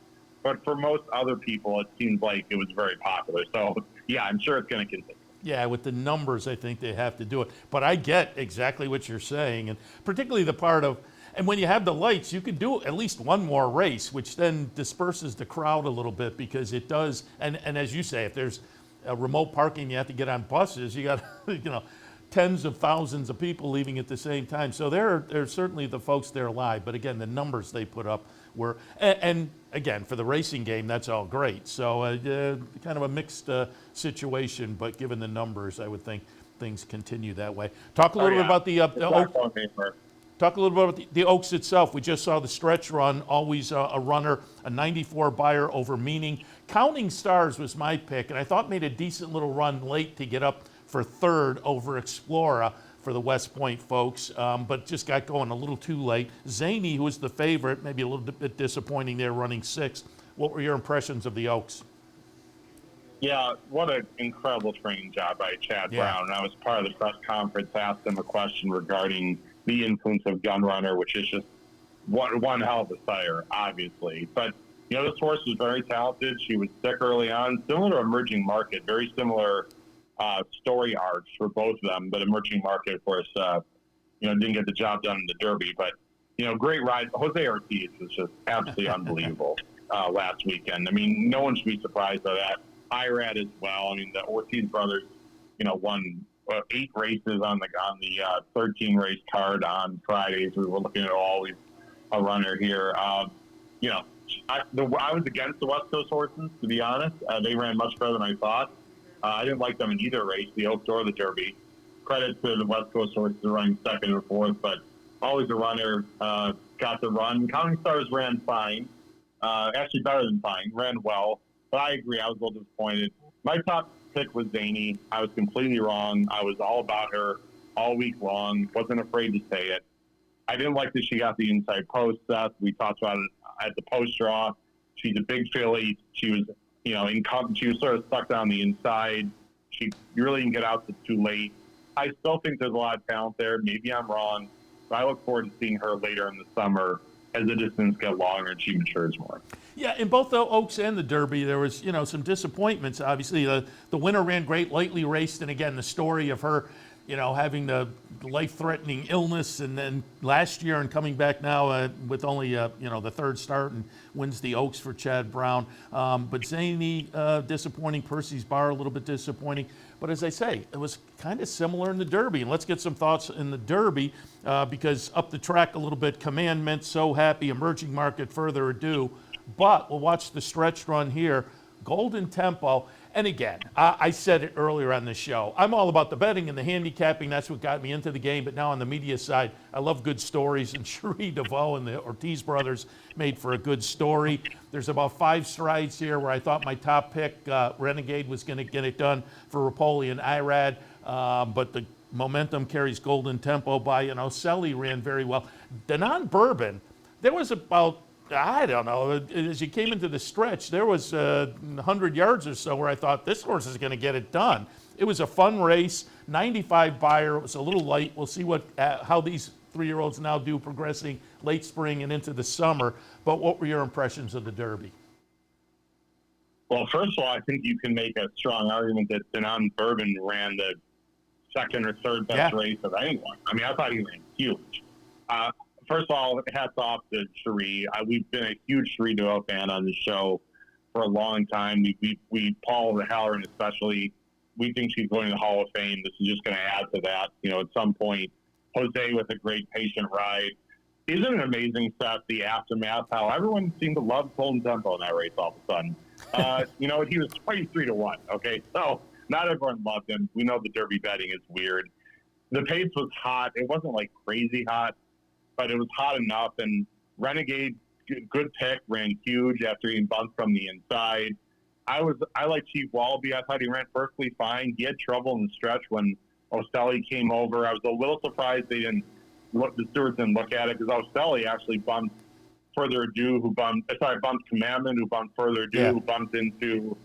But for most other people, it seems like it was very popular. So, yeah, I'm sure it's going to continue. Yeah, with the numbers, I think they have to do it. But I get exactly what you're saying, and particularly the part of, and when you have the lights, you could do at least one more race, which then disperses the crowd a little bit, because it does, and as you say, if there's a remote parking, you have to get on buses, you got, tens of thousands of people leaving at the same time. So there are certainly the folks there live, but again, the numbers they put up were, and again, for the racing game, that's all great. So kind of a mixed situation, but given the numbers, I would think things continue that way. Talk a little bit about the Talk a little bit about the Oaks itself. We just saw the stretch run, always a runner, a 94 buyer over Meaning. Counting Stars was my pick, and I thought made a decent little run late to get up for third over Explora for the West Point folks, but just got going a little too late. Zany, who was the favorite, maybe a little bit disappointing there, running sixth. What were your impressions of the Oaks? Yeah, what an incredible training job by Chad Brown. And I was part of the press conference, asked him a question regarding the influence of Gunrunner, which is just one hell of a sire, obviously. But, this horse was very talented. She was sick early on, similar to Emerging Market, very similar story arcs for both of them. But Emerging Market, of course, didn't get the job done in the Derby. But, great ride. Jose Ortiz was just absolutely unbelievable last weekend. I mean, no one should be surprised by that. Irad as well. I mean, the Ortiz brothers, won 8 races on the 13 race card on Fridays. We were looking at always a runner here. I was against the West Coast horses, to be honest. They ran much better than I thought. I didn't like them in either race, the Oaks or the Derby. Credit to the West Coast horses running second or fourth, but always a runner got the run. Counting Stars ran fine, actually better than fine, ran well. But I agree, I was a little disappointed. My top pick was Zany. I was completely wrong. I was all about her all week long. Wasn't afraid to say it. I didn't like that she got the inside post, Seth. We talked about it at the post draw. She's a big filly. She was, she was sort of stuck down the inside. She really didn't get out too late. I still think there's a lot of talent there. Maybe I'm wrong. But I look forward to seeing her later in the summer as the distance gets longer and she matures more. Yeah, in both the Oaks and the Derby, there was, some disappointments. Obviously, the winner ran great, lightly raced, and again, the story of her, having the life-threatening illness, and then last year and coming back now with only, the third start, and wins the Oaks for Chad Brown. But Zany, disappointing. Percy's Bar, a little bit disappointing. But as I say, it was kind of similar in the Derby. And let's get some thoughts in the Derby, because up the track a little bit, Commandment, So Happy, Emerging Market, Further Ado. But we'll watch the stretch run here. Golden Tempo. And again, I said it earlier on the show. I'm all about the betting and the handicapping. That's what got me into the game. But now on the media side, I love good stories. And Cherie DeVoe and the Ortiz brothers made for a good story. There's about 5 strides here where I thought my top pick, Renegade, was going to get it done for Rapoli and Irad. But the momentum carries Golden Tempo by. Selly ran very well. Denon Bourbon, there was about, I don't know, as you came into the stretch, there was 100 yards or so where I thought this horse is going to get it done. It was a fun race, 95 buyer. It was a little light. We'll see how these 3-year-olds now do progressing late spring and into the summer. But what were your impressions of the Derby? Well, first of all, I think you can make a strong argument that Denon Bourbon ran the second or third best race of anyone. I mean, I thought he ran huge. First of all, hats off to Cherie. We've been a huge Cherie DeVoe fan on the show for a long time. We Paul the Halloran especially, we think she's going to the Hall of Fame. This is just going to add to that. At some point, Jose with a great patient ride. Isn't it amazing, Seth, the aftermath, how everyone seemed to love Golden Tempo in that race all of a sudden. He was 23-1, okay? So not everyone loved him. We know the Derby betting is weird. The pace was hot. It wasn't like crazy hot, but it was hot enough. And Renegade, good pick, ran huge after he bumped from the inside. I like Chief Wallaby. I thought he ran perfectly fine. He had trouble in the stretch when Ostelli came over. I was a little surprised the stewards didn't look at it because Ostelli actually bumped Further Ado, bumped Commandment, who bumped Further Ado, who bumped into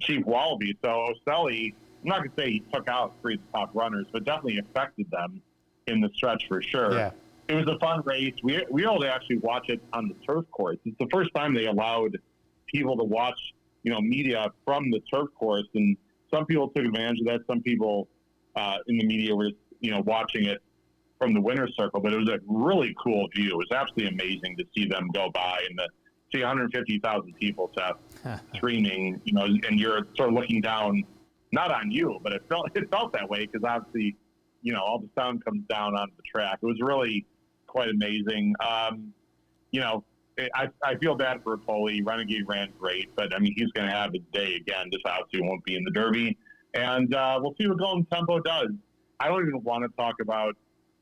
Chief Wallaby. So Ostelli, I'm not going to say he took out three of the top runners, but definitely affected them in the stretch for sure. Yeah. It was a fun race. We were able to actually watch it on the turf course. It's the first time they allowed people to watch, media from the turf course, and some people took advantage of that. Some people in the media were, watching it from the winner's circle, but it was a really cool view. It was absolutely amazing to see them go by and see 150,000 people, Seth, screaming, and you're sort of looking down, not on you, but it felt that way because obviously, all the sound comes down onto the track. It was really quite amazing. I feel bad for Poli. Renegade ran great, but he's going to have his day again. Just obviously won't be in the Derby, and we'll see what Golden Tempo does. I don't even want to talk about,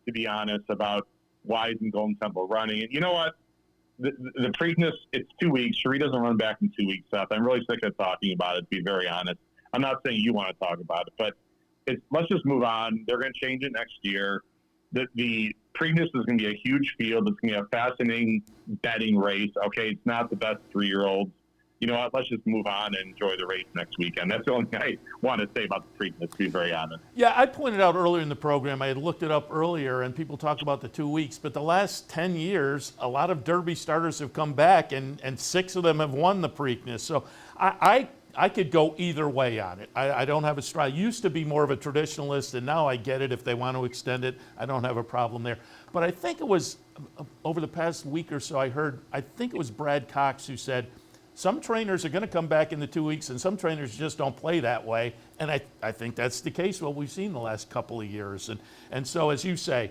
to be honest, about why isn't Golden Tempo running. And you know what? The Preakness, it's 2 weeks. Cherie doesn't run back in 2 weeks, Seth. I'm really sick of talking about it, to be very honest. I'm not saying you want to talk about it, but let's just move on. They're going to change it next year. The Preakness is going to be a huge field. It's going to be a fascinating betting race. Okay, it's not the best 3-year-olds. You know what? Let's just move on and enjoy the race next weekend. That's the only thing I want to say about the Preakness, to be very honest. Yeah, I pointed out earlier in the program, I had looked it up earlier, and people talk about the 2 weeks, but the last 10 years, a lot of Derby starters have come back, and 6 of them have won the Preakness. So I could go either way on it. I don't have a stride. I used to be more of a traditionalist, and now I get it. If they want to extend it, I don't have a problem there. But I think it was, over the past week or so, I think it was Brad Cox who said, some trainers are going to come back in the 2 weeks, and some trainers just don't play that way. And I think that's the case, what we've seen the last couple of years. And so, as you say,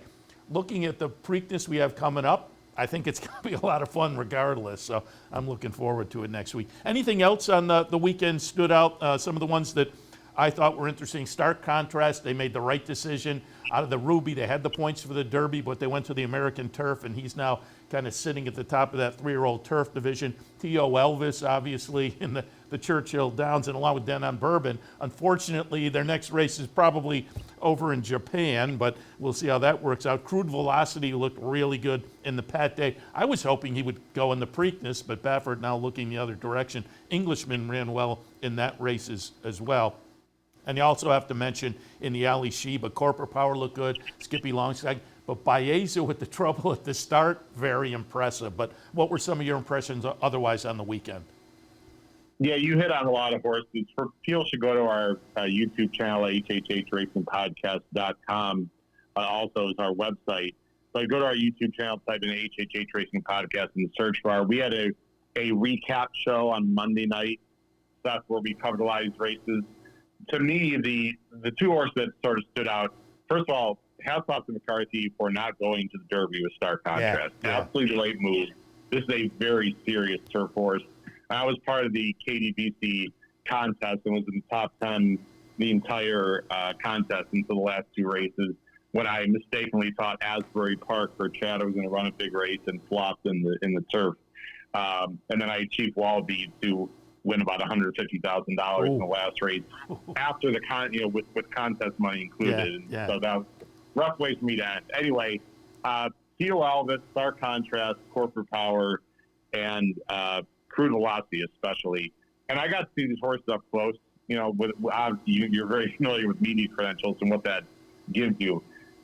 looking at the Preakness we have coming up, I think it's going to be a lot of fun regardless. So I'm looking forward to it next week. Anything else on the weekend stood out? Some of the ones that I thought were interesting. Stark contrast, they made the right decision. Out of the Ruby, they had the points for the Derby, but they went to the American turf, and he's now kind of sitting at the top of that 3-year-old turf division. T.O. Elvis, obviously, in the Churchill Downs, and along with Denon Bourbon. Unfortunately, their next race is probably over in Japan, but we'll see how that works out. Crude Velocity looked really good in the Pat Day. I was hoping he would go in the Preakness, but Baffert now looking the other direction. Englishman ran well in that race as well. And you also have to mention in the Ali Sheba, Corporate Power looked good, Skippy Longstag, but Baeza with the trouble at the start, very impressive. But what were some of your impressions otherwise on the weekend? Yeah, you hit on a lot of horses. People should go to our YouTube channel, hhhracingpodcast.com. Also is our website. So go to our YouTube channel, type in HHH Racing Podcast in the search bar. We had a recap show on Monday night, Seth, where we covered a lot of these races. To me, the 2 horses that sort of stood out, first of all, hats off to McCarthy for not going to the Derby with Stark Contrast. Yeah. Absolutely the right move. This is a very serious turf horse. I was part of the KDBC contest and was in the top 10 the entire contest until the last 2 races when I mistakenly thought Asbury Park for Chad was going to run a big race and flopped in the turf. And then I had Chief Wallaby to win about $150,000 in the last race after the with contest money included. Yeah. So that was a rough way for me to end. Anyway, T.O. Elvis, Stark Contrast, Corporate Power, and Crude Velocity especially. And I got to see these horses up close. Obviously you're very familiar with media credentials and what that gives you.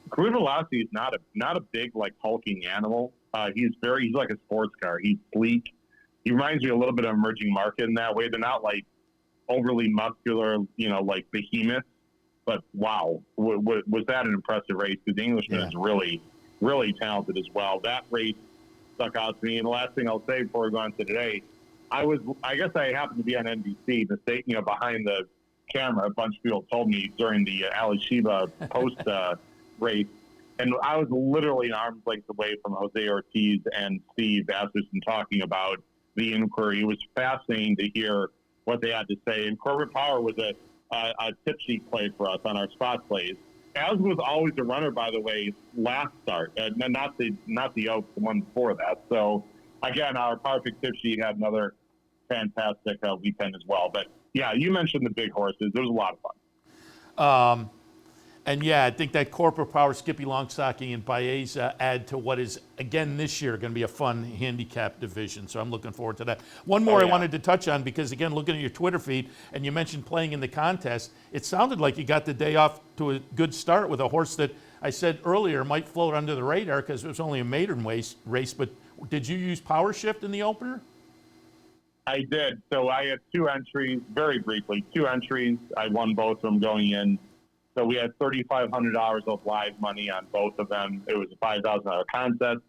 Crude Velocity is not a big, hulking animal. He's like a sports car. He's sleek. He reminds me a little bit of Emerging Market in that way. They're not overly muscular, like behemoths. But wow, was that an impressive race? Because the Englishman is really, really talented as well. That race stuck out to me. And the last thing I'll say before we go on to today, I guess I happened to be on NBC, behind the camera. A bunch of people told me during the Ali Sheba post race. And I was literally an arm's length away from Jose Ortiz and Steve Asmussen talking about the inquiry. It was fascinating to hear what they had to say. And Corporate Power was a tip sheet play for us on our spot plays. As was always a runner, by the way, last start, not the Oaks, the one before that. So again, our perfect tip sheet had another fantastic weekend as well. But yeah, you mentioned the big horses. It was a lot of fun. And yeah, I think that Corporate Power, Skippy Longstocking, and Baeza add to what is, again, this year going to be a fun handicap division. So I'm looking forward to that. One more I wanted to touch on, because, again, looking at your Twitter feed, and you mentioned playing in the contest, it sounded like you got the day off to a good start with a horse that I said earlier might float under the radar because it was only a maiden race. But did you use Power Shift in the opener? I did. So I had 2 entries, very briefly, 2 entries. I won both of them going in. So we had $3,500 of live money on both of them. It was a $5,000 contest.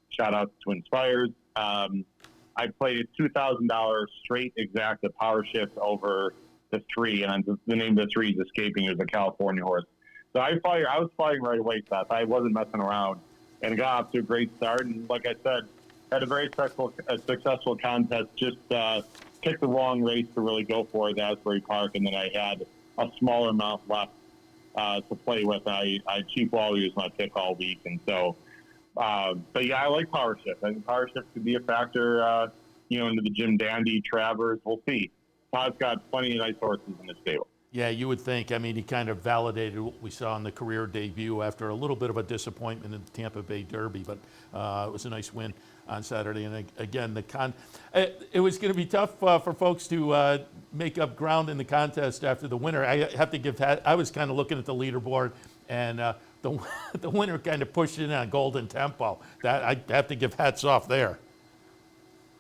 Shout out to Inspires. I played a $2,000 straight exact Power Shift over the 3, and the name of the 3 is escaping. It was a California horse. So I was fighting right away, Seth. I wasn't messing around, and got off to a great start. And like I said, had a very successful contest. Just picked the wrong race to really go for at Asbury Park, and then I had a smaller amount left to play with. I cheap wall used my pick all week, and so. But yeah, I like Power Shift. I think Power Shift could be a factor, into the Jim Dandy, Travers. We'll see. Todd's got plenty of nice horses in the stable. Yeah, you would think. I mean, he kind of validated what we saw in the career debut after a little bit of a disappointment in the Tampa Bay Derby, but it was a nice win on Saturday. And again, it was going to be tough for folks to make up ground in the contest after the winner. I have to give I was kind of looking at the leaderboard, and the winner kind of pushed in on Golden Tempo. That I have to give hats off there.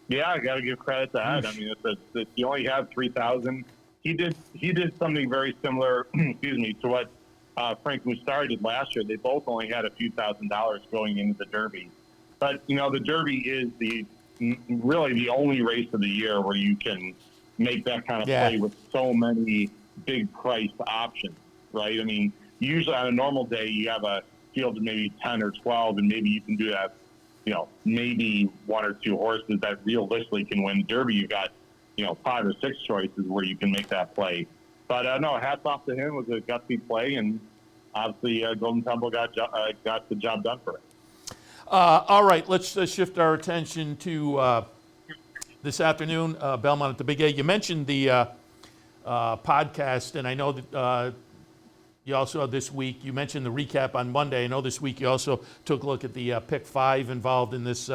Yeah, I got to give credit to that. I mean, it's you only have 3,000. He did something very similar, to what Frank Mustard did last year. They both only had a few $1,000s going into the Derby. But, the Derby is really the only race of the year where you can make that kind of play with so many big priced options, right? I mean, usually on a normal day, you have a field of maybe 10 or 12, and maybe you can do that, maybe 1 or 2 horses that realistically can win Derby. You got 5 or 6 choices where you can make that play. But no, hats off to him. It was a gutsy play, and obviously Golden Temple got the job done for it. All right, let's shift our attention to this afternoon, Belmont at the Big A. You mentioned the podcast, and I know that you also this week, you mentioned the recap on Monday. I know this week you also took a look at the Pick 5 involved in this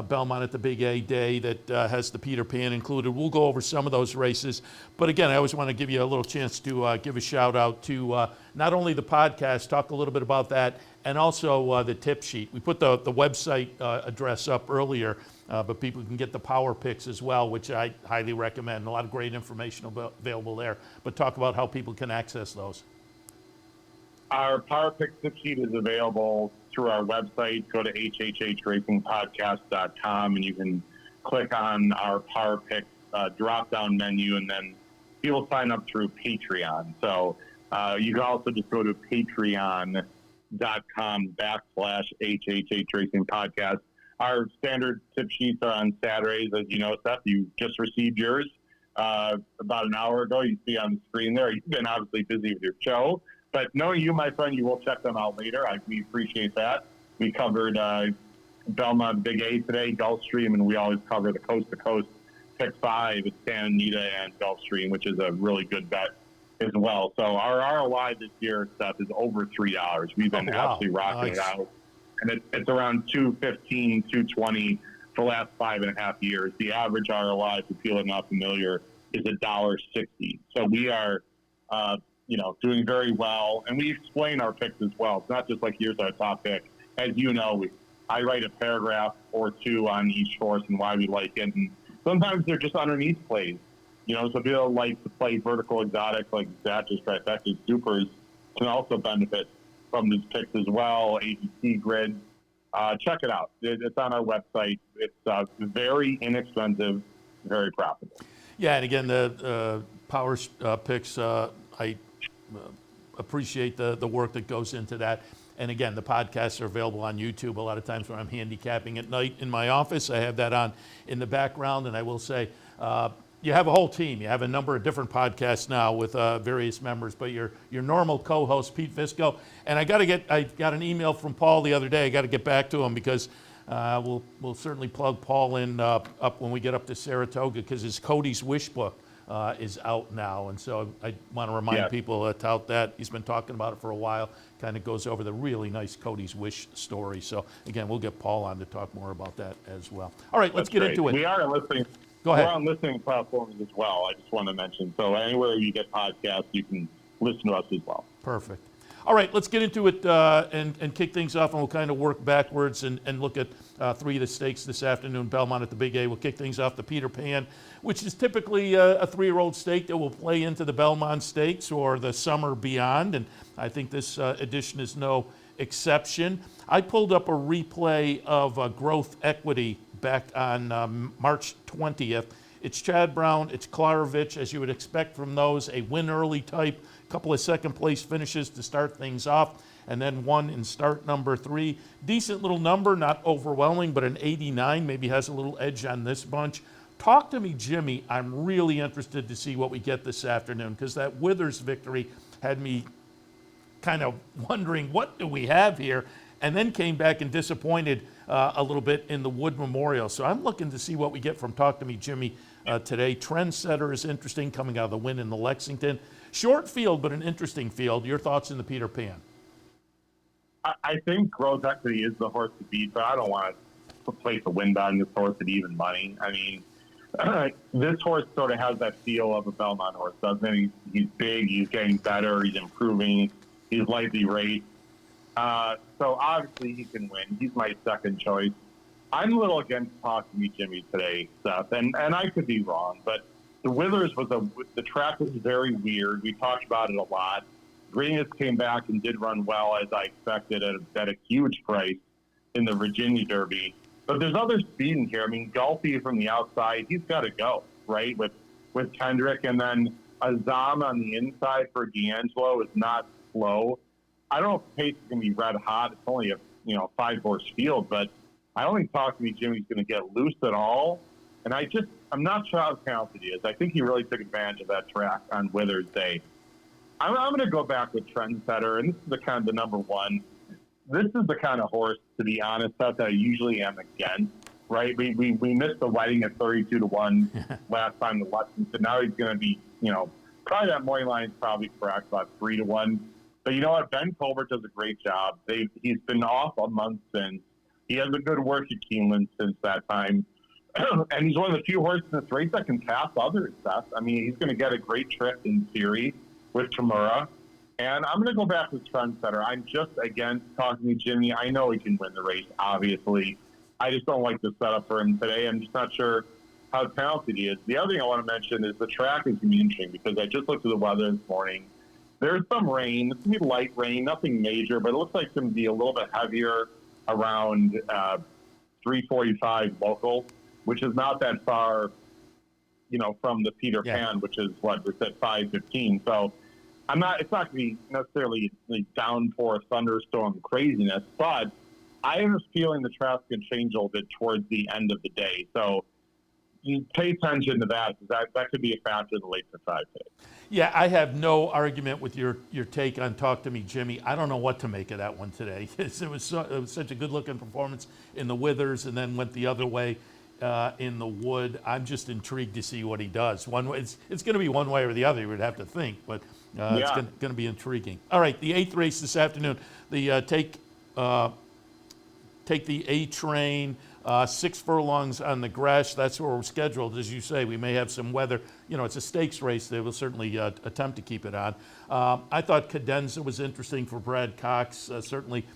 Belmont at the Big A day that has the Peter Pan included. We'll go over some of those races. But again, I always want to give you a little chance to give a shout out to not only the podcast, talk a little bit about that, and also the tip sheet. We put the website address up earlier, but people can get the Power Picks as well, which I highly recommend. A lot of great information available there. But talk about how people can access those. Our Power Pick tip sheet is available through our website. Go to hhhracingpodcast.com, and you can click on our Power Pick drop-down menu, and then people sign up through Patreon. So you can also just go to patreon.com/hhhracingpodcast. Our standard tip sheets are on Saturdays. As you know, Seth, you just received yours about an hour ago. You see on the screen there. You've been obviously busy with your show. But knowing you, my friend, you will check them out later. We appreciate that. We covered Belmont Big A today, Gulfstream, and we always cover the coast-to-coast Pick 5 at Santa Anita and Gulfstream, which is a really good bet as well. So our ROI this year, Seth, is over $3. We've been absolutely rocking it out. And it's around $2.15, $2.20 for the last 5.5 years. The average ROI, for people not familiar, is $1.60. So we are doing very well. And we explain our picks as well. It's not just like, here's our top pick. As you know, I write a paragraph or 2 on each horse and why we like it. And sometimes they're just underneath plays. So people like to play vertical exotics like Zatch's, Trifecta's, Supers can also benefit from these picks as well. ABC Grid. Check it out. It's on our website. It's very inexpensive, very profitable. Yeah, and again, the Power Picks, I appreciate the work that goes into that. And again, the podcasts are available on YouTube. A lot of times when I'm handicapping at night in my office, I have that on in the background. And I will say, you have a whole team. You have a number of different podcasts now with various members. But your normal co-host, Pete Visco, and I got an email from Paul the other day. I got to get back to him because We'll certainly plug Paul in up when we get up to Saratoga, because his Cody's Wish book is out now, and so I want to remind people to tout that. He's been talking about it for a while. Kind of goes over the really nice Cody's Wish story. So again, we'll get Paul on to talk more about that as well. All right, let's get into it. We are listening. Go ahead. We're on listening platforms as well. I just want to mention. So anywhere you get podcasts, you can listen to us as well. Perfect. All right, let's get into it and kick things off, and we'll kind of work backwards and look at three of the stakes this afternoon. Belmont at the Big A. We'll kick things off the Peter Pan, which is typically a 3-year-old stake that will play into the Belmont Stakes or the summer beyond, and I think this edition is no exception. I pulled up a replay of Growth Equity back on March 20th. It's Chad Brown, it's Klarovich, as you would expect from those, a win early type, couple of second place finishes to start things off, and then one in start number 3. Decent little number, not overwhelming, but an 89, maybe has a little edge on this bunch. Talk to me, Jimmy. I'm really interested to see what we get this afternoon, because that Withers victory had me kind of wondering, what do we have here? And then came back and disappointed a little bit in the Wood Memorial. So I'm looking to see what we get from Talk to Me, Jimmy, today. Trendsetter is interesting, coming out of the win in the Lexington. Short field, but an interesting field. Your thoughts in the Peter Pan? I think Growth Equity is the horse to beat, but I don't want to place a win bet on this horse at even money. I mean, this horse sort of has that feel of a Belmont horse, doesn't it? He's big, he's getting better, he's improving, he's lightly raced. So obviously he can win. He's my second choice. I'm a little against Talk to Me, Jimmy, today, Seth, and I could be wrong, but the Withers the track was very weird. We talked about it a lot. Greenius came back and did run well, as I expected, at a huge price in the Virginia Derby. But there's other speed in here. I mean, Gulfy from the outside, he's got to go, right, with Kendrick. And then Azam on the inside for D'Angelo is not slow. I don't know if the pace is going to be red hot. It's only a 5-horse field, but I don't think Talk to Me Jimmy's going to get loose at all. And I'm not sure how talented he is. I think he really took advantage of that track on Withers Day. I'm going to go back with Trendsetter, and this is the number one. This is the kind of horse, to be honest, that I usually am against, right? We missed the wedding at 32-1 last time to Lexington. Now he's going to be, probably that morning line is probably correct, about 3-1. But you know what? Ben Colbert does a great job. He's been off a month since. He has a good work at Keeneland since that time. And he's one of the few horses in this race that can pass others, Seth. I mean, he's going to get a great trip in theory with Tamura. And I'm going to go back with Trendsetter. I'm just against Talk to Me Jimmy. I know he can win the race, obviously. I just don't like the setup for him today. I'm just not sure how talented he is. The other thing I want to mention is the track is going to be interesting, because I just looked at the weather this morning. There's some rain. It's going to be light rain, nothing major, but it looks like it's going to be a little bit heavier around 3:45 local, which is not that far, from the Peter Pan, which is it's at 5:15. So it's not going to be necessarily downpour, thunderstorm craziness, but I have a feeling the track can change a little bit towards the end of the day. So you pay attention to that, because that could be a factor in the late to 5 today. Yeah, I have no argument with your take on Talk to Me, Jimmy. I don't know what to make of that one today. It was such a good-looking performance in the Withers, and then went the other way in the Wood. I'm just intrigued to see what he does. It's going to be one way or the other, you would have to think, but it's going to be intriguing. All right, the 8th race this afternoon. The take the A train. 6 furlongs on the grass. That's where we're scheduled. As you say, we may have some weather. It's a stakes race. They will certainly attempt to keep it on. I thought Cadenza was interesting for Brad Cox. Certainly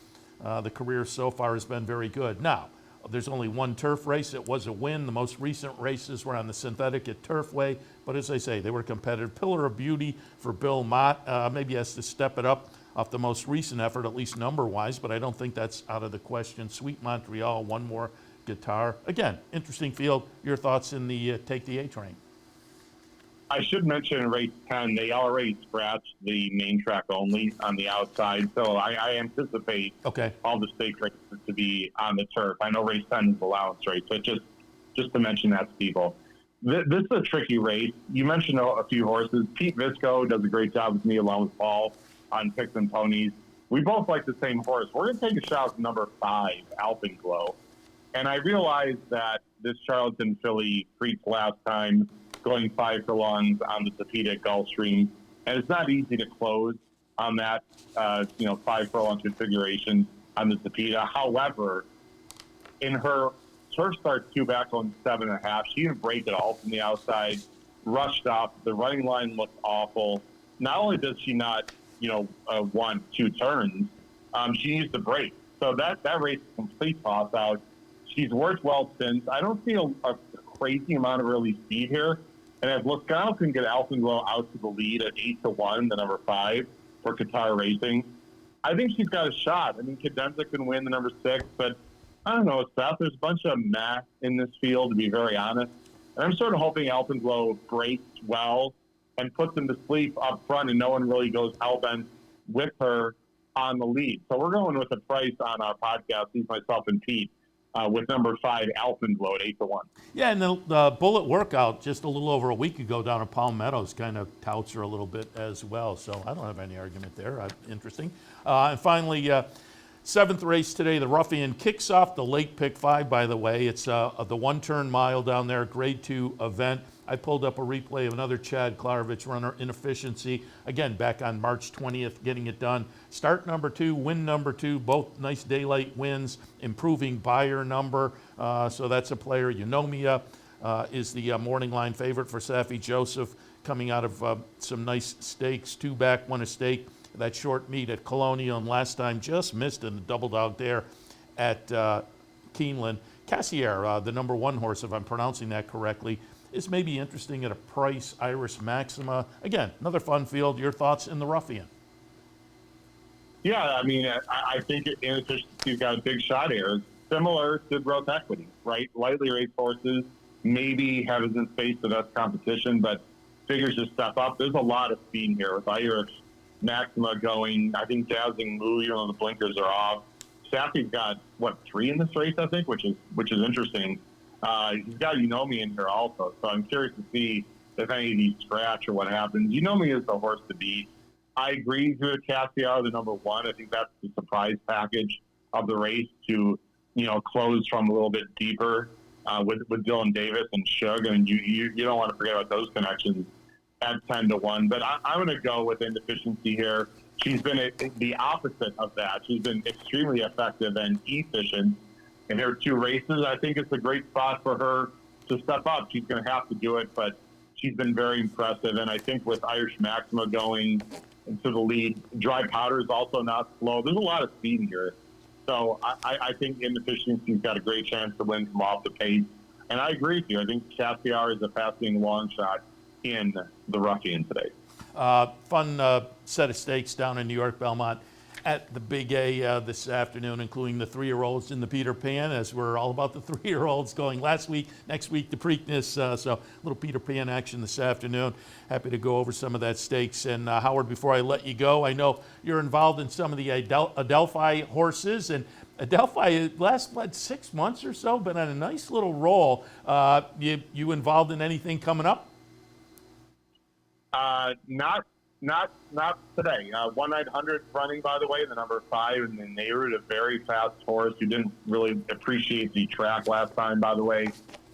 the career so far has been very good. Now, there's only one turf race. It was a win. The most recent races were on the synthetic at Turfway. But as I say, they were competitive. Pillar of Beauty for Bill Mott. Maybe has to step it up off the most recent effort, at least number-wise, but I don't think that's out of the question. Sweet Montreal, one more guitar. Again, interesting field. Your thoughts in the Take the A Train? I should mention in race 10, they already scratched the main track only on the outside, so I anticipate all the stake races to be on the turf. I know race 10 is allowance race, but just to mention that to people. This is a tricky race. You mentioned a few horses. Pete Visco does a great job with me along with Paul on Picks and Ponies. We both like the same horse. We're going to take a shot at number 5, Alpenglow. And I realized that this Charlatan filly freaked last time, going 5 furlongs on the Tapeta Gulfstream. And it's not easy to close on that, 5 furlong configuration on the Tapeta. However, in her turf start 2 back on 7.5, she didn't break it all from the outside, rushed up. The running line looked awful. Not only does she not, want 2 turns, she needs to break. So that race is a complete toss out. She's worked well since. I don't see a crazy amount of early speed here. And if Loscano can get Alpenglow out to the lead at 8-1, the number 5 for Qatar Racing, I think she's got a shot. I mean, Cadenza can win the number 6, but I don't know, Seth. There's a bunch of math in this field, to be very honest. And I'm sort of hoping Alpenglow breaks well and puts them to sleep up front, and no one really goes hellbent with her on the lead. So we're going with the price on our podcast, myself and Pete, with number 5, Alpenglow at 8-1. Yeah, and the Bullet workout just a little over a week ago down at Palm Meadows kind of touts her a little bit as well. So I don't have any argument there. Interesting. And finally, 7th race today, the Ruffian kicks off the late pick 5, by the way. It's the 1-turn mile down there, grade 2 event. I pulled up a replay of another Chad Klarovich runner, Inefficiency, again, back on March 20th, getting it done. Start number 2, win number 2, both nice daylight wins, improving buyer number. So that's a player. Eunomia is the morning line favorite for Safi Joseph, coming out of some nice stakes, 2 back, 1 a stake. That short meet at Colonial, and last time just missed in the double dog there at Keeneland. Cassier, the number 1 horse, if I'm pronouncing that correctly, is maybe interesting at a price. Iris Maxima. Again, another fun field. Your thoughts in the Ruffian? Yeah, I mean, I think Inefficiency's got a big shot here. Similar to Growth Equity, right? Lightly raced horses, maybe hasn't faced the best competition, but figures to step up. There's a lot of speed here with Iris Maxima going. I think Dazzling Moo, even though the blinkers are off. Safi's got, 3 in this race, I think, which is interesting. He's got Eunomia in here also, so I'm curious to see if any of these scratch or what happens. Eunomia is the horse to beat. I agree with Cassiar, the number 1. I think that's the surprise package of the race to, close from a little bit deeper with Dylan Davis and Shug. I mean, you don't want to forget about those connections at 10-1. But I'm going to go with Inefficiency here. She's been the opposite of that. She's been extremely effective and efficient in her 2 races. I think it's a great spot for her to step up. She's going to have to do it, but she's been very impressive. And I think with Irish Maxima going into the lead, Dry Powder is also not slow. There's a lot of speed here. So I think Inefficiency's got a great chance to win from off the pace. And I agree with you. I think Cassiar is a passing long shot in the Ruffian today. Fun set of stakes down in New York, Belmont, at the Big A this afternoon, including the 3-year-olds in the Peter Pan, as we're all about the 3-year-olds going next week, the Preakness. So a little Peter Pan action this afternoon. Happy to go over some of that stakes. And Howard, before I let you go, I know you're involved in some of the Adelphi horses, and Adelphi, last 6 months or so, been on a nice little roll. You involved in anything coming up? Not today. 1-900 running, by the way, the number 5 in the Nehru, a very fast horse who didn't really appreciate the track last time, by the way.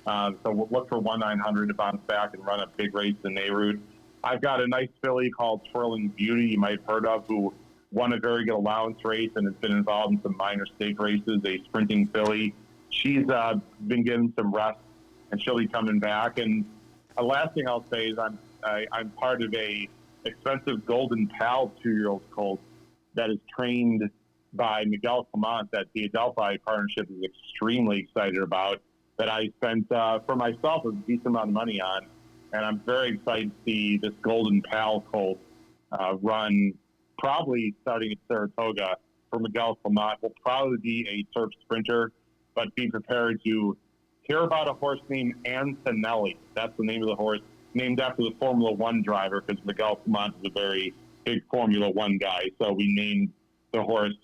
So we'll look for 1-900 to bounce back and run a big race in Nehru. I've got a nice filly called Twirling Beauty, you might have heard of, who won a very good allowance race and has been involved in some minor stake races, a sprinting filly. She's been getting some rest, and she'll be coming back. And the last thing I'll say is I'm part of a expensive Golden Pal 2-year-old colt that is trained by Miguel Clement that the Adelphi partnership is extremely excited about, that I spent for myself a decent amount of money on. And I'm very excited to see this Golden Pal colt run, probably starting at Saratoga for Miguel Clement. Will probably be a turf sprinter, but be prepared to hear about a horse named Antonelli. That's the name of the horse, named after the Formula One driver, because Miguel Clement is a very big Formula One guy. So we named the horse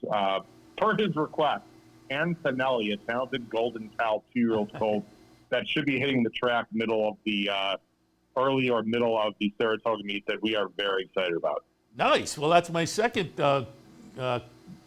per his request, Antonelli, a talented Golden Pal 2-year-old colt that should be hitting the track middle of the early or middle of the Saratoga meet that we are very excited about. Nice. Well, that's my second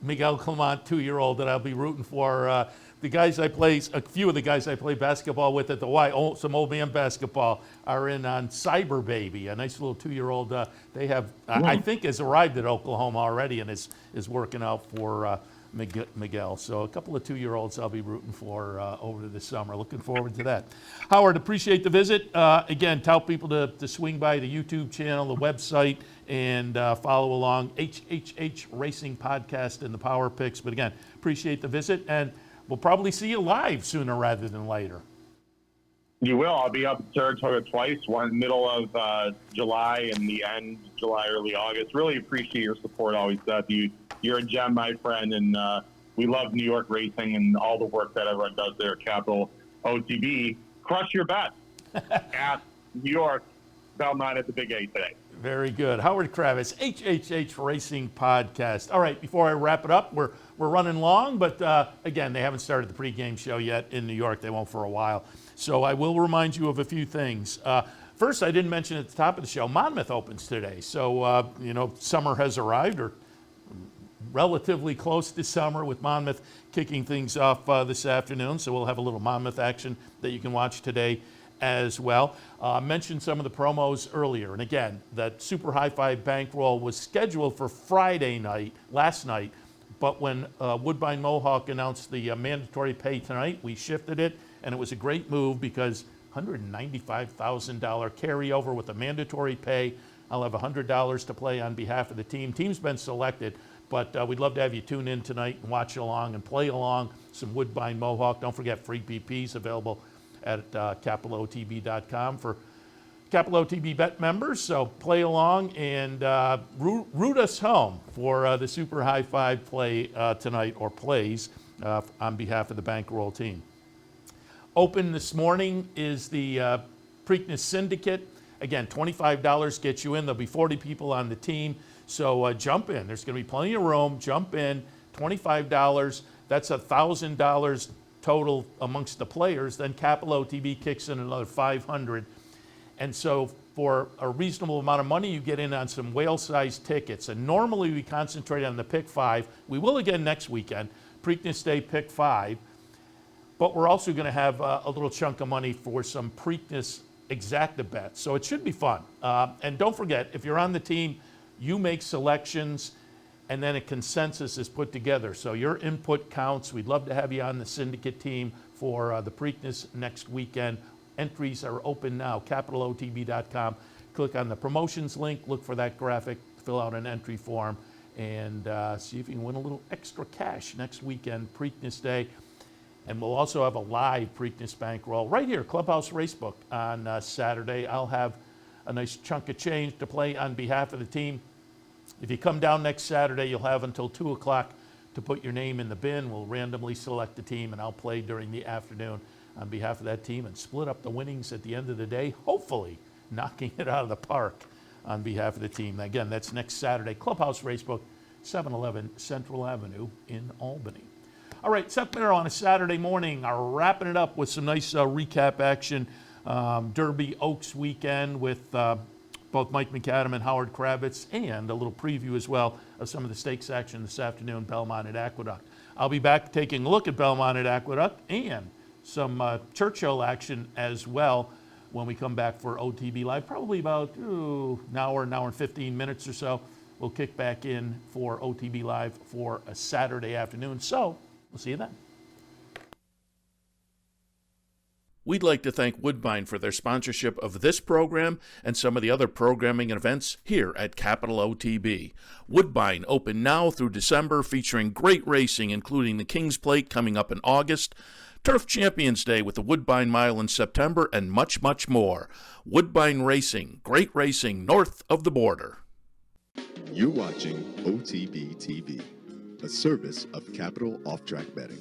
Miguel Clement 2-year-old that I'll be rooting for. The guys I play, a few of the guys I play basketball with at the Y, some old man basketball, are in on Cyber Baby, a nice little 2-year-old. They have, I think, has arrived at Oklahoma already and is working out for Miguel. So a couple of 2-year-olds I'll be rooting for over the summer. Looking forward to that. Howard, appreciate the visit. Again, tell people to swing by the YouTube channel, the website, and follow along HHH Racing Podcast and the Power Picks. But again, appreciate the visit, and we'll probably see you live sooner rather than later. You will. I'll be up in Saratoga twice, one middle of July and the end of July, early August. Really appreciate your support always, Seth. You're a gem, my friend, and we love New York racing and all the work that everyone does there at Capital OTB. Crush your bet at New York, Belmont at the Big A today. Very good. Howard Kravets, HHH Racing Podcast. All right, before I wrap it up, we're running long, but again, they haven't started the pregame show yet in New York. They won't for a while. So I will remind you of a few things. First, I didn't mention at the top of the show, Monmouth opens today. So, summer has arrived, or relatively close to summer, with Monmouth kicking things off this afternoon. So we'll have a little Monmouth action that you can watch today as well. Mentioned some of the promos earlier. And again, that Super Hi-Fi bankroll was scheduled for Friday night, last night. But when Woodbine Mohawk announced the mandatory pay tonight, we shifted it. And it was a great move because $195,000 carryover with the mandatory pay. I'll have $100 to play on behalf of the team. Team's been selected, but we'd love to have you tune in tonight and watch along and play along some Woodbine Mohawk. Don't forget, free PPs available at capitalotb.com for Capital OTB bet members. So play along and root us home for the Super High Five play tonight, or plays on behalf of the bankroll team. Open this morning is the Preakness Syndicate. Again, $25 gets you in. There'll be 40 people on the team. So jump in. There's going to be plenty of room. Jump in. $25. That's $1,000 total amongst the players. Then Capital OTB kicks in another $500. And so for a reasonable amount of money, you get in on some whale-sized tickets. And normally we concentrate on the Pick 5. We will again next weekend. Preakness Day Pick 5. But we're also going to have a little chunk of money for some Preakness exacta bets. So it should be fun. And don't forget, if you're on the team, you make selections, and then a consensus is put together. So your input counts. We'd love to have you on the syndicate team for the Preakness next weekend. Entries are open now, capitalotb.com. Click on the promotions link, look for that graphic, fill out an entry form, and see if you can win a little extra cash next weekend, Preakness Day. And we'll also have a live Preakness bankroll right here, Clubhouse Racebook, on Saturday. I'll have a nice chunk of change to play on behalf of the team. If you come down next Saturday, you'll have until 2 o'clock to put your name in the bin. We'll randomly select the team, and I'll play during the afternoon on behalf of that team and split up the winnings at the end of the day, hopefully knocking it out of the park on behalf of the team. Again, that's next Saturday, Clubhouse Racebook, 711 Central Avenue in Albany. All right, Seth Merrow on a Saturday morning, wrapping it up with some nice recap action. Derby Oaks weekend with both Mike Macadam and Howard Kravets, and a little preview as well of some of the stakes action this afternoon, Belmont at Aqueduct. I'll be back taking a look at Belmont at Aqueduct and some Churchill action as well when we come back for OTB Live, probably about an hour and 15 minutes or so. We'll kick back in for OTB Live for a Saturday afternoon. So we'll see you then. We'd like to thank Woodbine for their sponsorship of this program and some of the other programming and events here at Capital OTB. Woodbine open now through December, featuring great racing, including the King's Plate coming up in August, Turf Champions Day with the Woodbine Mile in September, and much, much more. Woodbine Racing, great racing north of the border. You're watching OTB TV, a service of Capital Off-Track Betting.